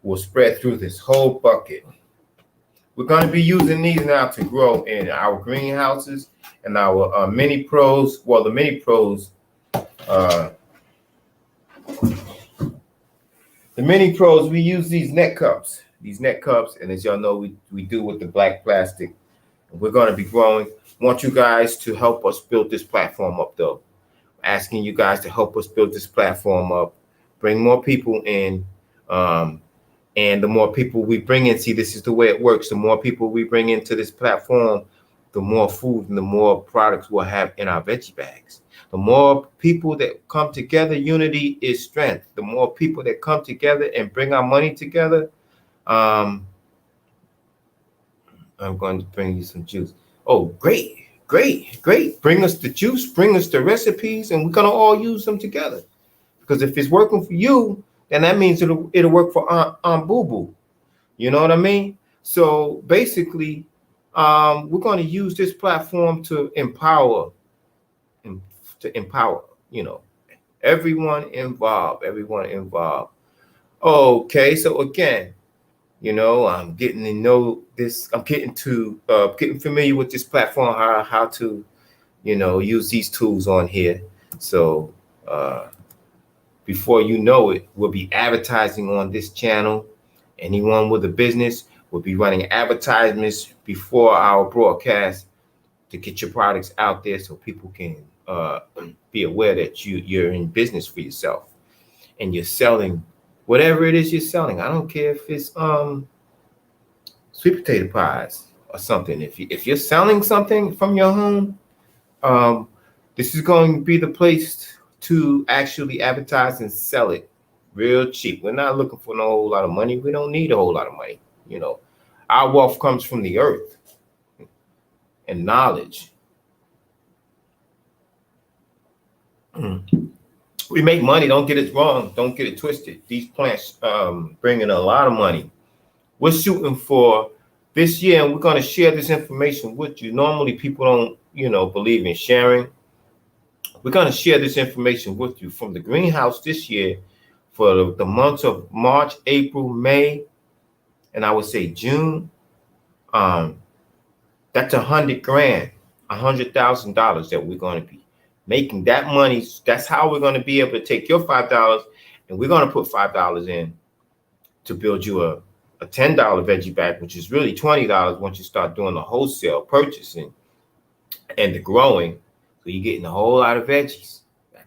will spread through this whole bucket. We're going to be using these now to grow in our greenhouses and our mini pros. Well, the mini pros, we use these net cups. And as y'all know, we do with the black plastic. We're going to be growing. Want you guys to help us build this platform up, though. Asking you guys to help us build this platform up, bring more people in. And the more people we bring in, see, this is the way it works. The more people we bring into this platform, the more food and the more products we'll have in our veggie bags. The more people that come together, unity is strength. The more people that come together and bring our money together, I'm going to bring you some juice. Oh, great. Bring us the juice, bring us the recipes, and we're going to all use them together. Because if it's working for you, then that means it'll work for Aunt Boo Boo. You know what I mean? So basically, we're going to use this platform to empower, everyone involved. Okay, so again, I'm getting to know this. I'm getting familiar with this platform, how to, use these tools on here. So before you know it, we'll be advertising on this channel. Anyone with a business will be running advertisements before our broadcast to get your products out there so people can be aware that you're in business for yourself and you're selling whatever it is you're selling. I don't care if it's sweet potato pies or something. If you're selling something from your home, this is going to be the place to actually advertise and sell it real cheap. We're not looking for no whole lot of money. We don't need a whole lot of money. Our wealth comes from the earth and knowledge. We make money. Don't get it wrong. Don't get it twisted. These plants bring in a lot of money. We're shooting for this year, and we're going to share this information with you. Normally, people don't, believe in sharing. We're going to share this information with you from the greenhouse this year for the months of March, April, May, and I would say June. That's $100,000, $100,000 that we're going to be making. That money, that's how we're going to be able to take your $5 and we're going to put $5 in to build you a $10 veggie bag, which is really $20 once you start doing the wholesale purchasing and the growing. So you're getting a whole lot of veggies.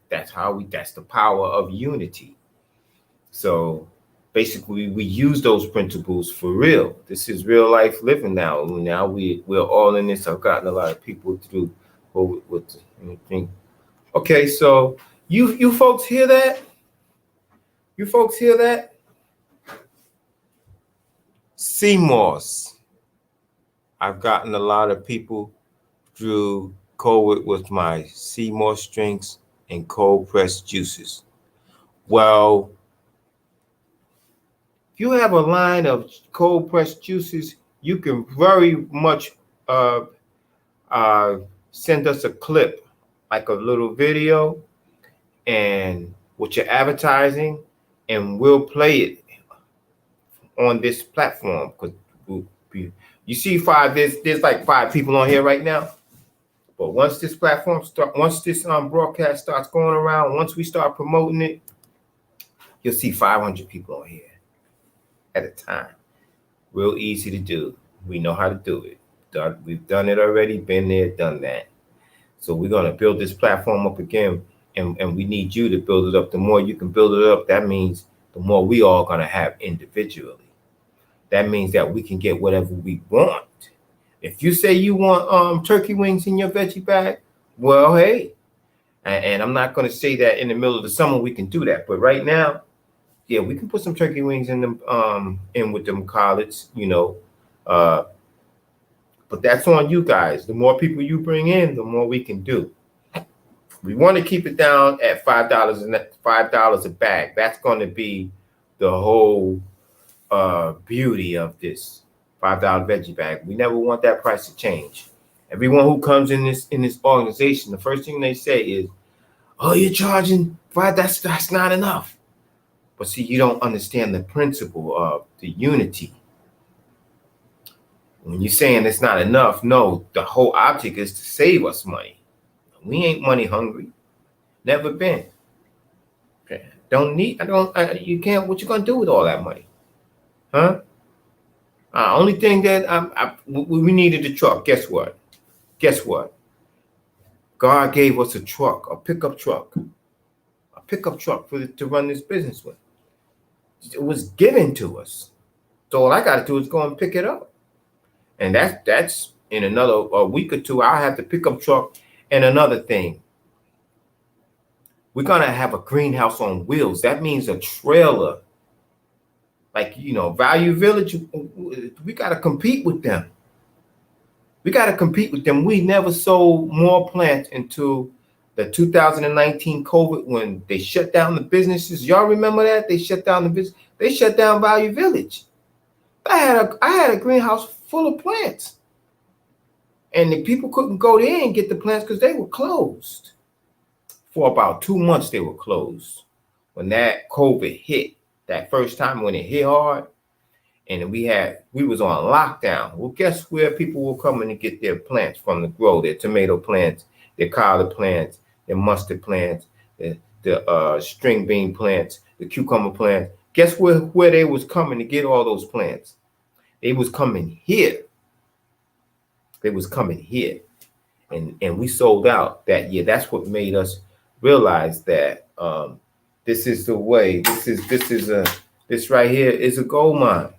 That's the power of unity. So basically, we use those principles for real. This is real life living now. Now we're all in this. I've gotten a lot of people through with anything. Okay, so you folks hear that? You folks hear that? Sea moss. I've gotten a lot of people through COVID with my sea moss drinks and cold pressed juices. Well, if you have a line of cold pressed juices, you can very much send us a clip, like a little video, and with your advertising, and we'll play it on this platform. Because you see there's like 5 people on here right now. But once this broadcast starts going around, once we start promoting it, you'll see 500 people on here at a time. Real easy to do. We know how to do it. We've done it already, been there, done that. So we're going to build this platform up again, and we need you to build it up. The more you can build it up, that means the more we all going to have individually. That means that we can get whatever we want. If you say you want turkey wings in your veggie bag, well, hey, and I'm not going to say that in the middle of the summer we can do that, but right now, yeah, we can put some turkey wings in them in with them collards, you know. But that's on you guys. The more people you bring in, the more we can do. We want to keep it down at $5 a bag. That's going to be the whole beauty of this $5 veggie bag. We never want that price to change. Everyone who comes in this organization, the first thing they say is, "Oh, you're charging $5. That's not enough." But see, you don't understand the principle of the unity. When you're saying it's not enough, no, the whole object is to save us money. We ain't money hungry. Never been. Okay. You can't, what you gonna do with all that money? Huh? Only thing that we needed a truck. Guess what? God gave us a truck, a pickup truck to run this business with. It was given to us. So all I got to do is go and pick it up. And that's in another week or two, I'll have the pickup truck. And another thing, we're going to have a greenhouse on wheels. That means a trailer. Like, you know, Value Village, we got to compete with them. We never sold more plants until the 2019 COVID when they shut down the businesses. Y'all remember that? They shut down the business. They shut down Value Village. I had a greenhouse full of plants. And the people couldn't go there and get the plants because they were closed. For about 2 months, they were closed. When that COVID hit, that first time when it hit hard, and we was on lockdown. Well, guess where people were coming to get their plants from to grow, their tomato plants, their collard plants, their mustard plants, the string bean plants, the cucumber plants. Guess where they was coming to get all those plants? They was coming here. And we sold out that year. That's what made us realize that this is the way. This right here is a gold mine.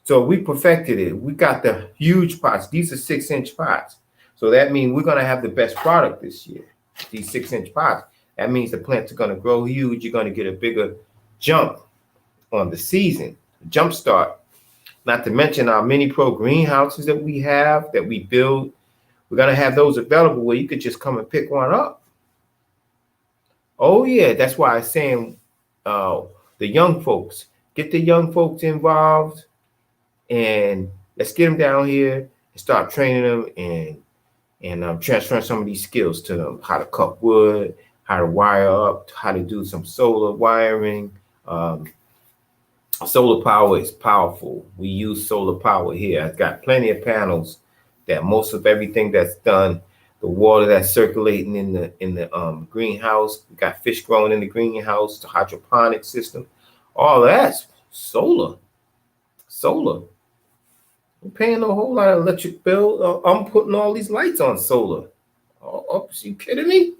So we perfected it. We got the huge pots. These are 6-inch pots. So that means we're going to have the best product this year. These 6-inch pots. That means the plants are going to grow huge. You're going to get a bigger jump on the season, jump start. Not to mention our mini pro greenhouses that we have, that we build. We're going to have those available where you could just come and pick one up. Oh, yeah. That's why I'm saying the young folks, get the young folks involved. And let's get them down here and start training them and transferring some of these skills to them. How to cut wood, how to wire up, how to do some solar wiring. Solar power is powerful. We use solar power here. I've got plenty of panels that most of everything that's done, the water that's circulating in the greenhouse, we got fish growing in the greenhouse, the hydroponic system, all that's solar. I'm paying a whole lot of electric bill. I'm putting all these lights on solar. Oh, you kidding me?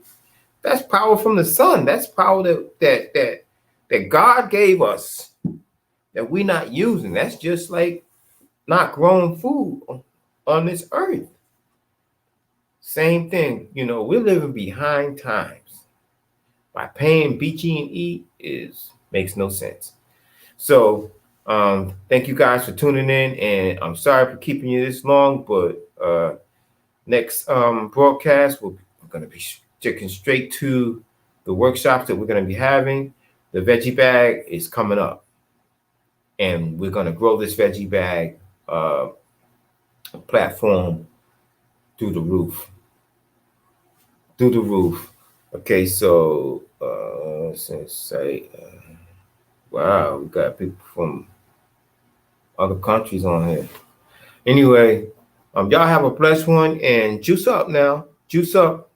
That's power from the sun. That's power that God gave us that we're not using. That's just like not growing food on this earth. Same thing. You know, we're living behind times. By paying BG&E makes no sense. So thank you guys for tuning in, and I'm sorry for keeping you this long, but next broadcast we're going to be sticking straight to the workshops that we're going to be having. The veggie bag is coming up, and we're going to grow this veggie bag platform through the roof. Okay, so wow, we got people from other countries on here. Anyway, y'all have a blessed one and juice up now. Juice up.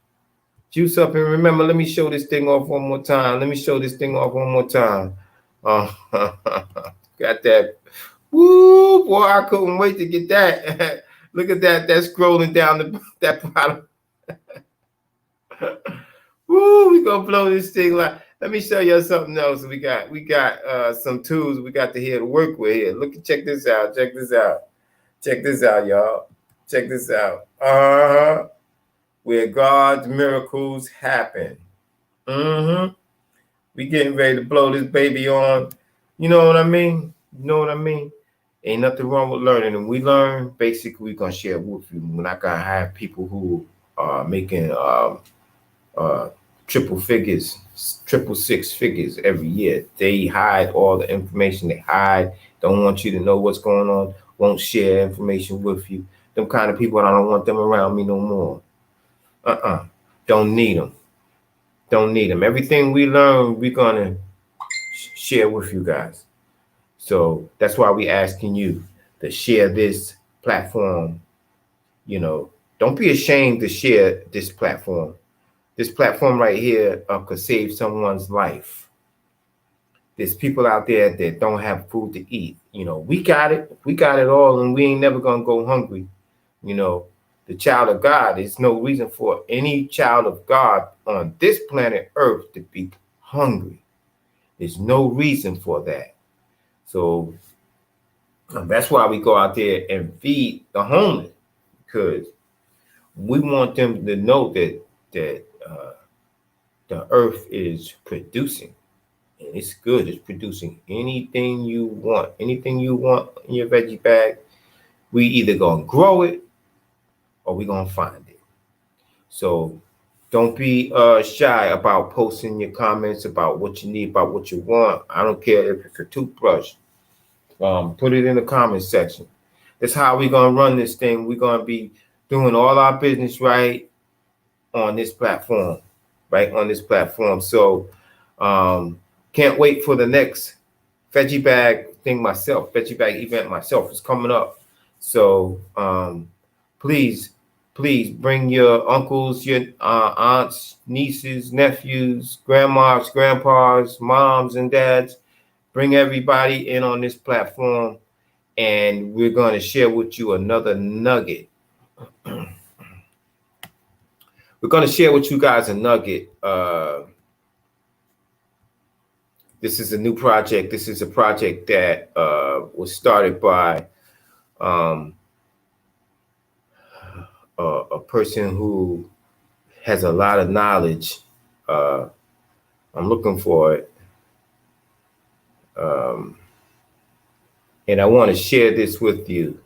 Juice up. And remember, let me show this thing off one more time. Got that. Woo, boy, I couldn't wait to get that. Look at that. That's scrolling down that bottom. Woo, we gonna blow this thing like. Let me show you something else. We got some tools we got to here to work with here. Look, check this out. Check this out, y'all. Check this out. Where God's miracles happen. We getting ready to blow this baby on. You know what I mean? Ain't nothing wrong with learning. And we learn, basically, we're going to share with you. We're not going to have people who are making triple six figures every year. They hide all the information. They hide. Don't want you to know what's going on. Won't share information with you. Them kind of people, I don't want them around me no more. Don't need them. Everything we learn, we're going to share with you guys. So that's why we asking you to share this platform. You know, don't be ashamed to share this platform. This platform right here could save someone's life. There's people out there that don't have food to eat. You know, we got it all, and we ain't never gonna go hungry. You know, the child of God, there's no reason for any child of God on this planet Earth to be hungry. There's no reason for that. So that's why we go out there and feed the homeless, because we want them to know that the earth is producing, and it's good. It's producing anything you want in your veggie bag. We either gonna grow it or we gonna find it. So don't be shy about posting your comments about what you need, about what you want. I don't care if it's a toothbrush. Put it in the comment section. That's how we're gonna run this thing. We're gonna be doing all our business right on this platform. So can't wait for the next veggie bag event myself is coming up. So please bring your uncles, your aunts, nieces, nephews, grandmas, grandpas, moms, and dads. Bring everybody in on this platform, and we're going to share with you another nugget. We're going to share with you guys a nugget. This is a new project. This is a project that was started by a person who has a lot of knowledge. I'm looking for it. And I want to share this with you,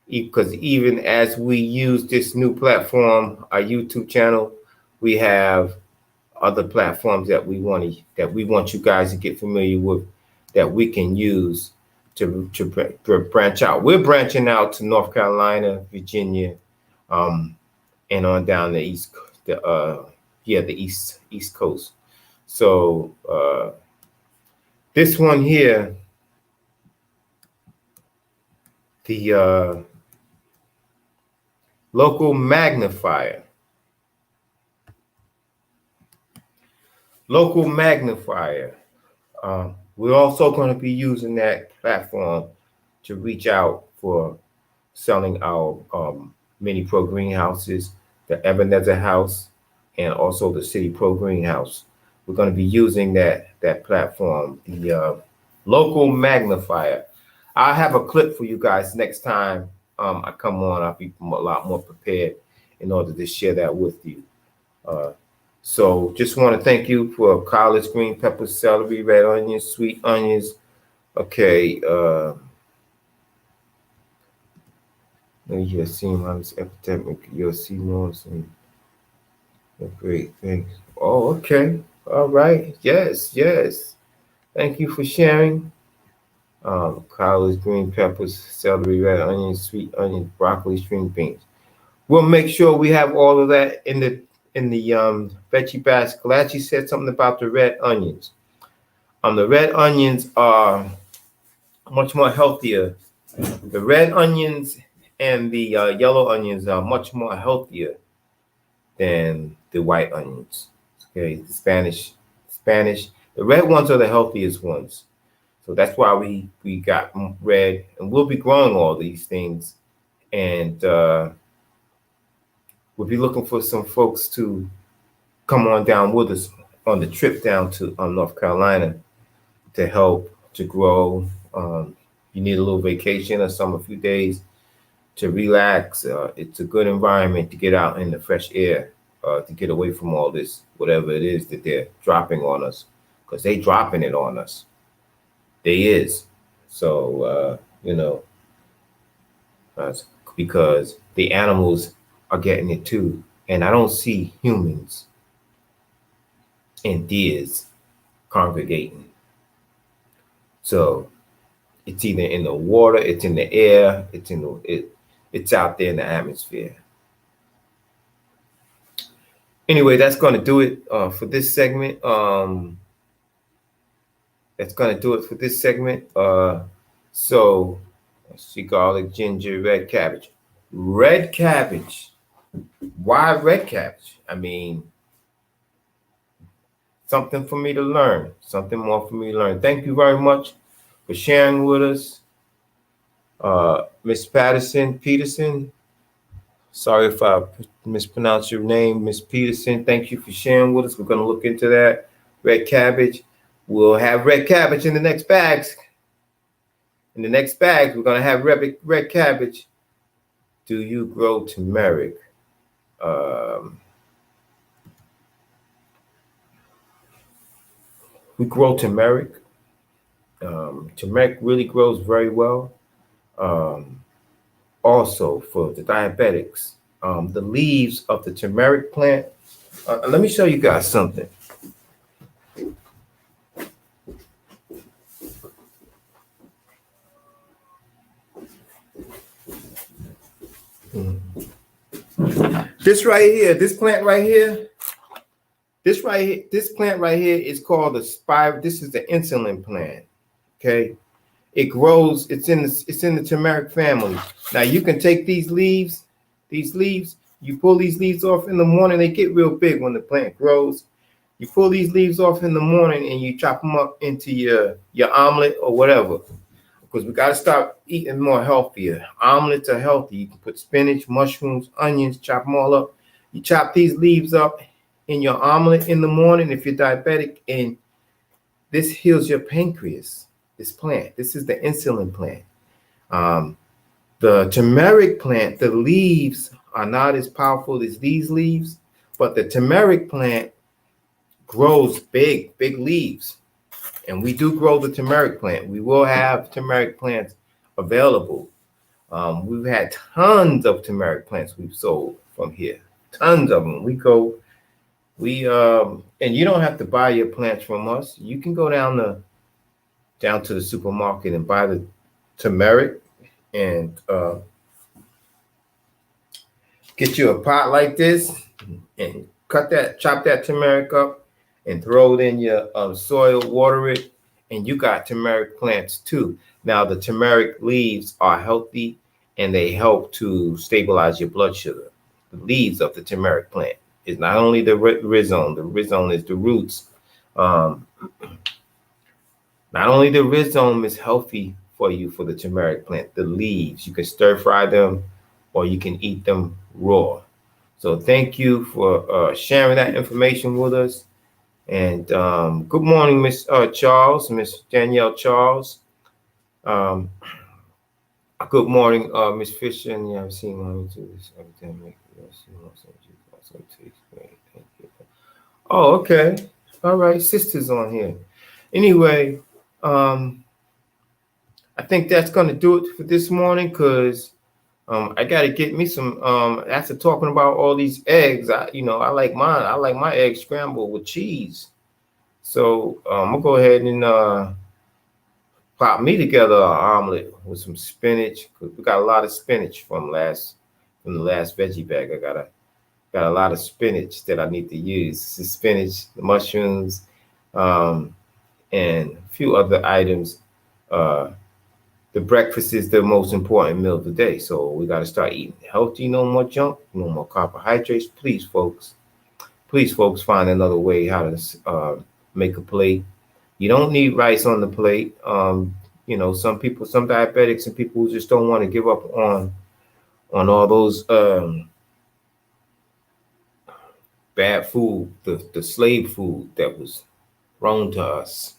because even as we use this new platform, our YouTube channel, we have other platforms that we want you guys to get familiar with, that we can use to branch out. We're branching out to North Carolina, Virginia, and on down the east coast. So this one here, the local magnifier. We're also going to be using that platform to reach out for selling our mini pro greenhouses, the Ebenezer House, and also the City Pro Greenhouse. We're going to be using that platform, the local magnifier. I'll have a clip for you guys next time I come on. I'll be a lot more prepared in order to share that with you. So just want to thank you for collard green peppers, celery, red onions, sweet onions. Okay. You'll see on this epidemic. You'll see more. Great, thanks. Oh, okay. All right. Yes. Thank you for sharing. Collard green peppers, celery, red onions, sweet onions, broccoli, string beans. We'll make sure we have all of that in the veggie basket. Glad you said something about the red onions. The red onions are much more healthier. The red onions and the yellow onions are much more healthier than the white onions. Okay, the Spanish. The red ones are the healthiest ones. So that's why we got red, and we'll be growing all these things, and we'll be looking for some folks to come on down with us on the trip down to North Carolina to help to grow. You need a little vacation or a few days to relax. It's a good environment to get out in the fresh air, to get away from all this, whatever it is that they're dropping on us, because they dropping it on us. They is. So, because the animals are getting it too. And I don't see humans and deers congregating. So it's either in the water, it's in the air, it's out there in the atmosphere. Anyway, that's going to do it for this segment. That's going to do it for this segment. So, let's see, garlic, ginger, red cabbage. Red cabbage. Why red cabbage? I mean, something for me to learn. Something more for me to learn. Thank you very much for sharing with us. Miss Peterson. Sorry if I mispronounced your name, Miss Peterson. Thank you for sharing with us. We're going to look into that. Red cabbage. We'll have red cabbage in the next bags. In the next bag, we're going to have red cabbage. Do you grow turmeric? We grow turmeric. Turmeric really grows very well. Also, for the diabetics, the leaves of the turmeric plant. Let me show you guys something. This right here, this plant right here, this plant right here is called the spiral. This is the insulin plant. Okay, it grows. It's in the turmeric family. Now you can take these leaves. You pull these leaves off in the morning. They get real big when the plant grows. You pull these leaves off in the morning and you chop them up into your omelet or whatever. Because we got to start eating more healthier. Omelets are healthy. You can put spinach, mushrooms, onions, chop them all up. You chop these leaves up in your omelet in the morning if you're diabetic, and this heals your pancreas. This plant, this is the insulin plant. The turmeric plant, the leaves are not as powerful as these leaves, but the turmeric plant grows big leaves. And we do grow the turmeric plant. We will have turmeric plants available. We've had tons of turmeric plants we've sold from here. Tons of them. And you don't have to buy your plants from us. You can go down to the supermarket and buy the turmeric and get you a pot like this and chop that turmeric up and throw it in your soil, water it, and you got turmeric plants too. Now, the turmeric leaves are healthy and they help to stabilize your blood sugar. The leaves of the turmeric plant is not only the rhizome. The rhizome is the roots. Not only the rhizome is healthy for you for the turmeric plant, the leaves, you can stir fry them or you can eat them raw. So thank you for sharing that information with us. And good morning, Miss Charles, Miss Danielle Charles. Good morning, Miss Fisher. And yeah, I've seen one to this epidemic. Oh, okay. All right, sisters on here. Anyway, I think that's gonna do it for this morning, because I gotta get me some. After talking about all these eggs, I like mine. I like my eggs scrambled with cheese. So I'm gonna go ahead and pop me together an omelet with some spinach. Cause we got a lot of spinach from the last veggie bag. I got a lot of spinach that I need to use. The spinach, the mushrooms, and a few other items. the breakfast is the most important meal of the day. So we got to start eating healthy, no more junk, no more carbohydrates. Please, folks, find another way how to make a plate. You don't need rice on the plate. Some people, some diabetics and people who just don't want to give up on all those bad food, the slave food that was thrown to us.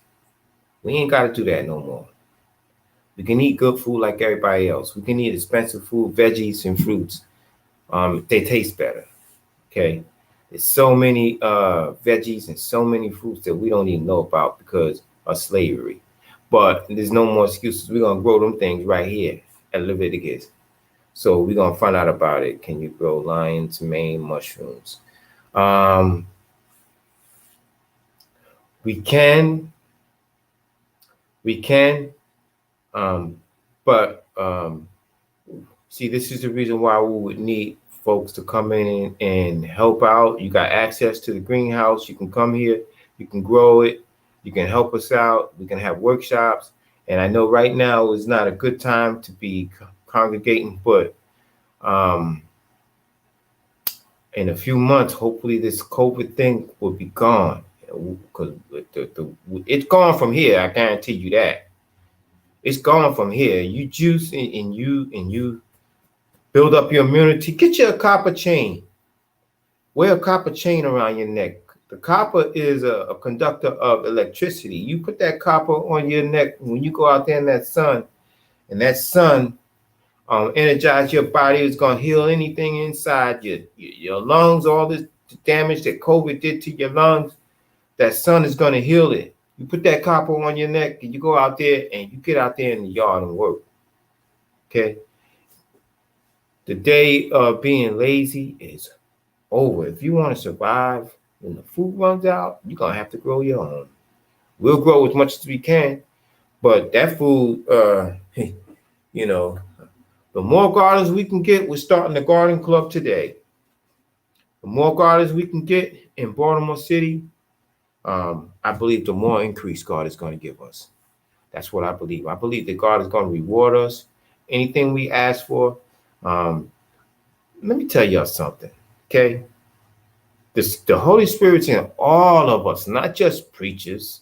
We ain't got to do that no more. We can eat good food like everybody else. We can eat expensive food, veggies and fruits. They taste better. Okay. There's so many veggies and so many fruits that we don't even know about because of slavery. But there's no more excuses. We're gonna grow them things right here at Leviticus. So we're gonna find out about it. Can you grow lion's mane mushrooms? We can, but see, this is the reason why we would need folks to come in and help out. You got access to the greenhouse. You can come here. You can grow it. You can help us out. We can have workshops. And I know right now is not a good time to be congregating, but in a few months, hopefully this COVID thing will be gone. Because it's gone from here. I guarantee you that. It's gone from here. You juice and you build up your immunity. Get you a copper chain. Wear a copper chain around your neck. The copper is a conductor of electricity. You put that copper on your neck when you go out there in that sun, and that sun energize your body. It's going to heal anything inside your lungs, all this damage that COVID did to your lungs. That sun is going to heal it. You put that copper on your neck and you go out there and you get out there in the yard and work. Okay. The day of being lazy is over. If you want to survive when the food runs out, you're going to have to grow your own. We'll grow as much as we can, but that food, the more gardens we can get, we're starting the garden club today. The more gardens we can get in Baltimore City, I believe the more increase God is going to give us. That's what I believe. I believe that God is going to reward us. Anything we ask for. Let me tell y'all something, okay? The Holy Spirit's in all of us, not just preachers.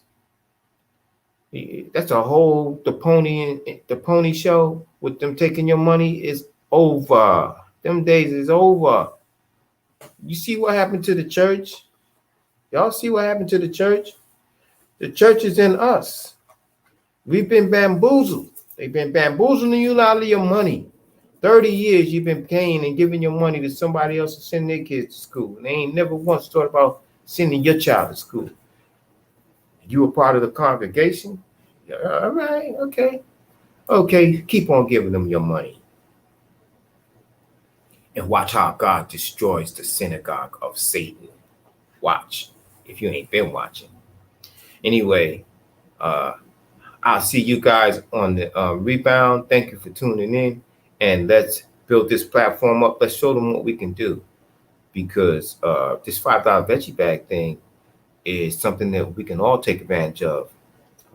That's a whole the pony show with them taking your money is over. Them days is over. You see what happened to the church? Y'all see what happened to the church? The church is in us. We've been bamboozled. They've been bamboozling you out of your money. 30 years you've been paying and giving your money to somebody else to send their kids to school. And they ain't never once thought about sending your child to school. You were part of the congregation? All right, okay. Okay, keep on giving them your money. And watch how God destroys the synagogue of Satan. Watch, if you ain't been watching. Anyway, I'll see you guys on the rebound. Thank you for tuning in. And let's build this platform up. Let's show them what we can do. Because this $5 veggie bag thing is something that we can all take advantage of.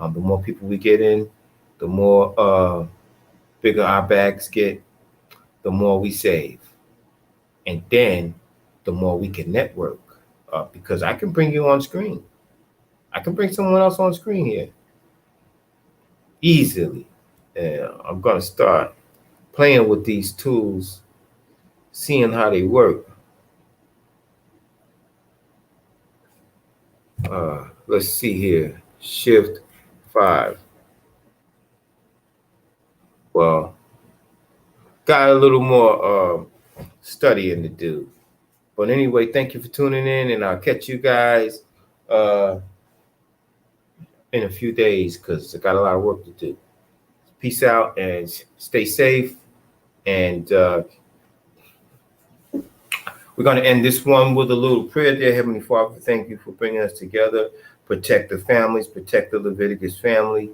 The more people we get in, the more bigger our bags get, the more we save. And then the more we can network. Because I can bring you on screen. I can bring someone else on screen here. Easily. And I'm going to start playing with these tools, seeing how they work. Let's see here. Shift 5. Well, got a little more studying to do. But anyway, thank you for tuning in, and I'll catch you guys in a few days because I got a lot of work to do. Peace out and stay safe. And we're going to end this one with a little prayer. Dear Heavenly Father, thank you for bringing us together. Protect the families, protect the Leviticus family.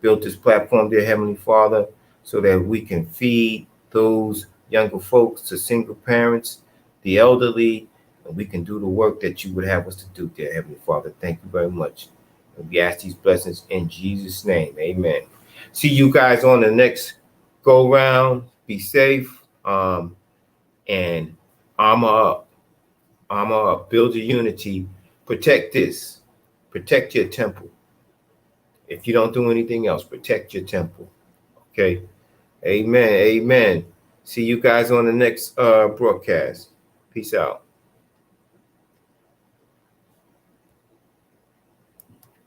Build this platform, dear Heavenly Father, so that we can feed those younger folks, the single parents, the elderly, and we can do the work that you would have us to do, dear Heavenly Father. Thank you very much. And we ask these blessings in Jesus' name. Amen. See you guys on the next go round. Be safe. And armor up. Armor up. Build your unity. Protect this. Protect your temple. If you don't do anything else, protect your temple. Okay. Amen. Amen. See you guys on the next broadcast. Peace out.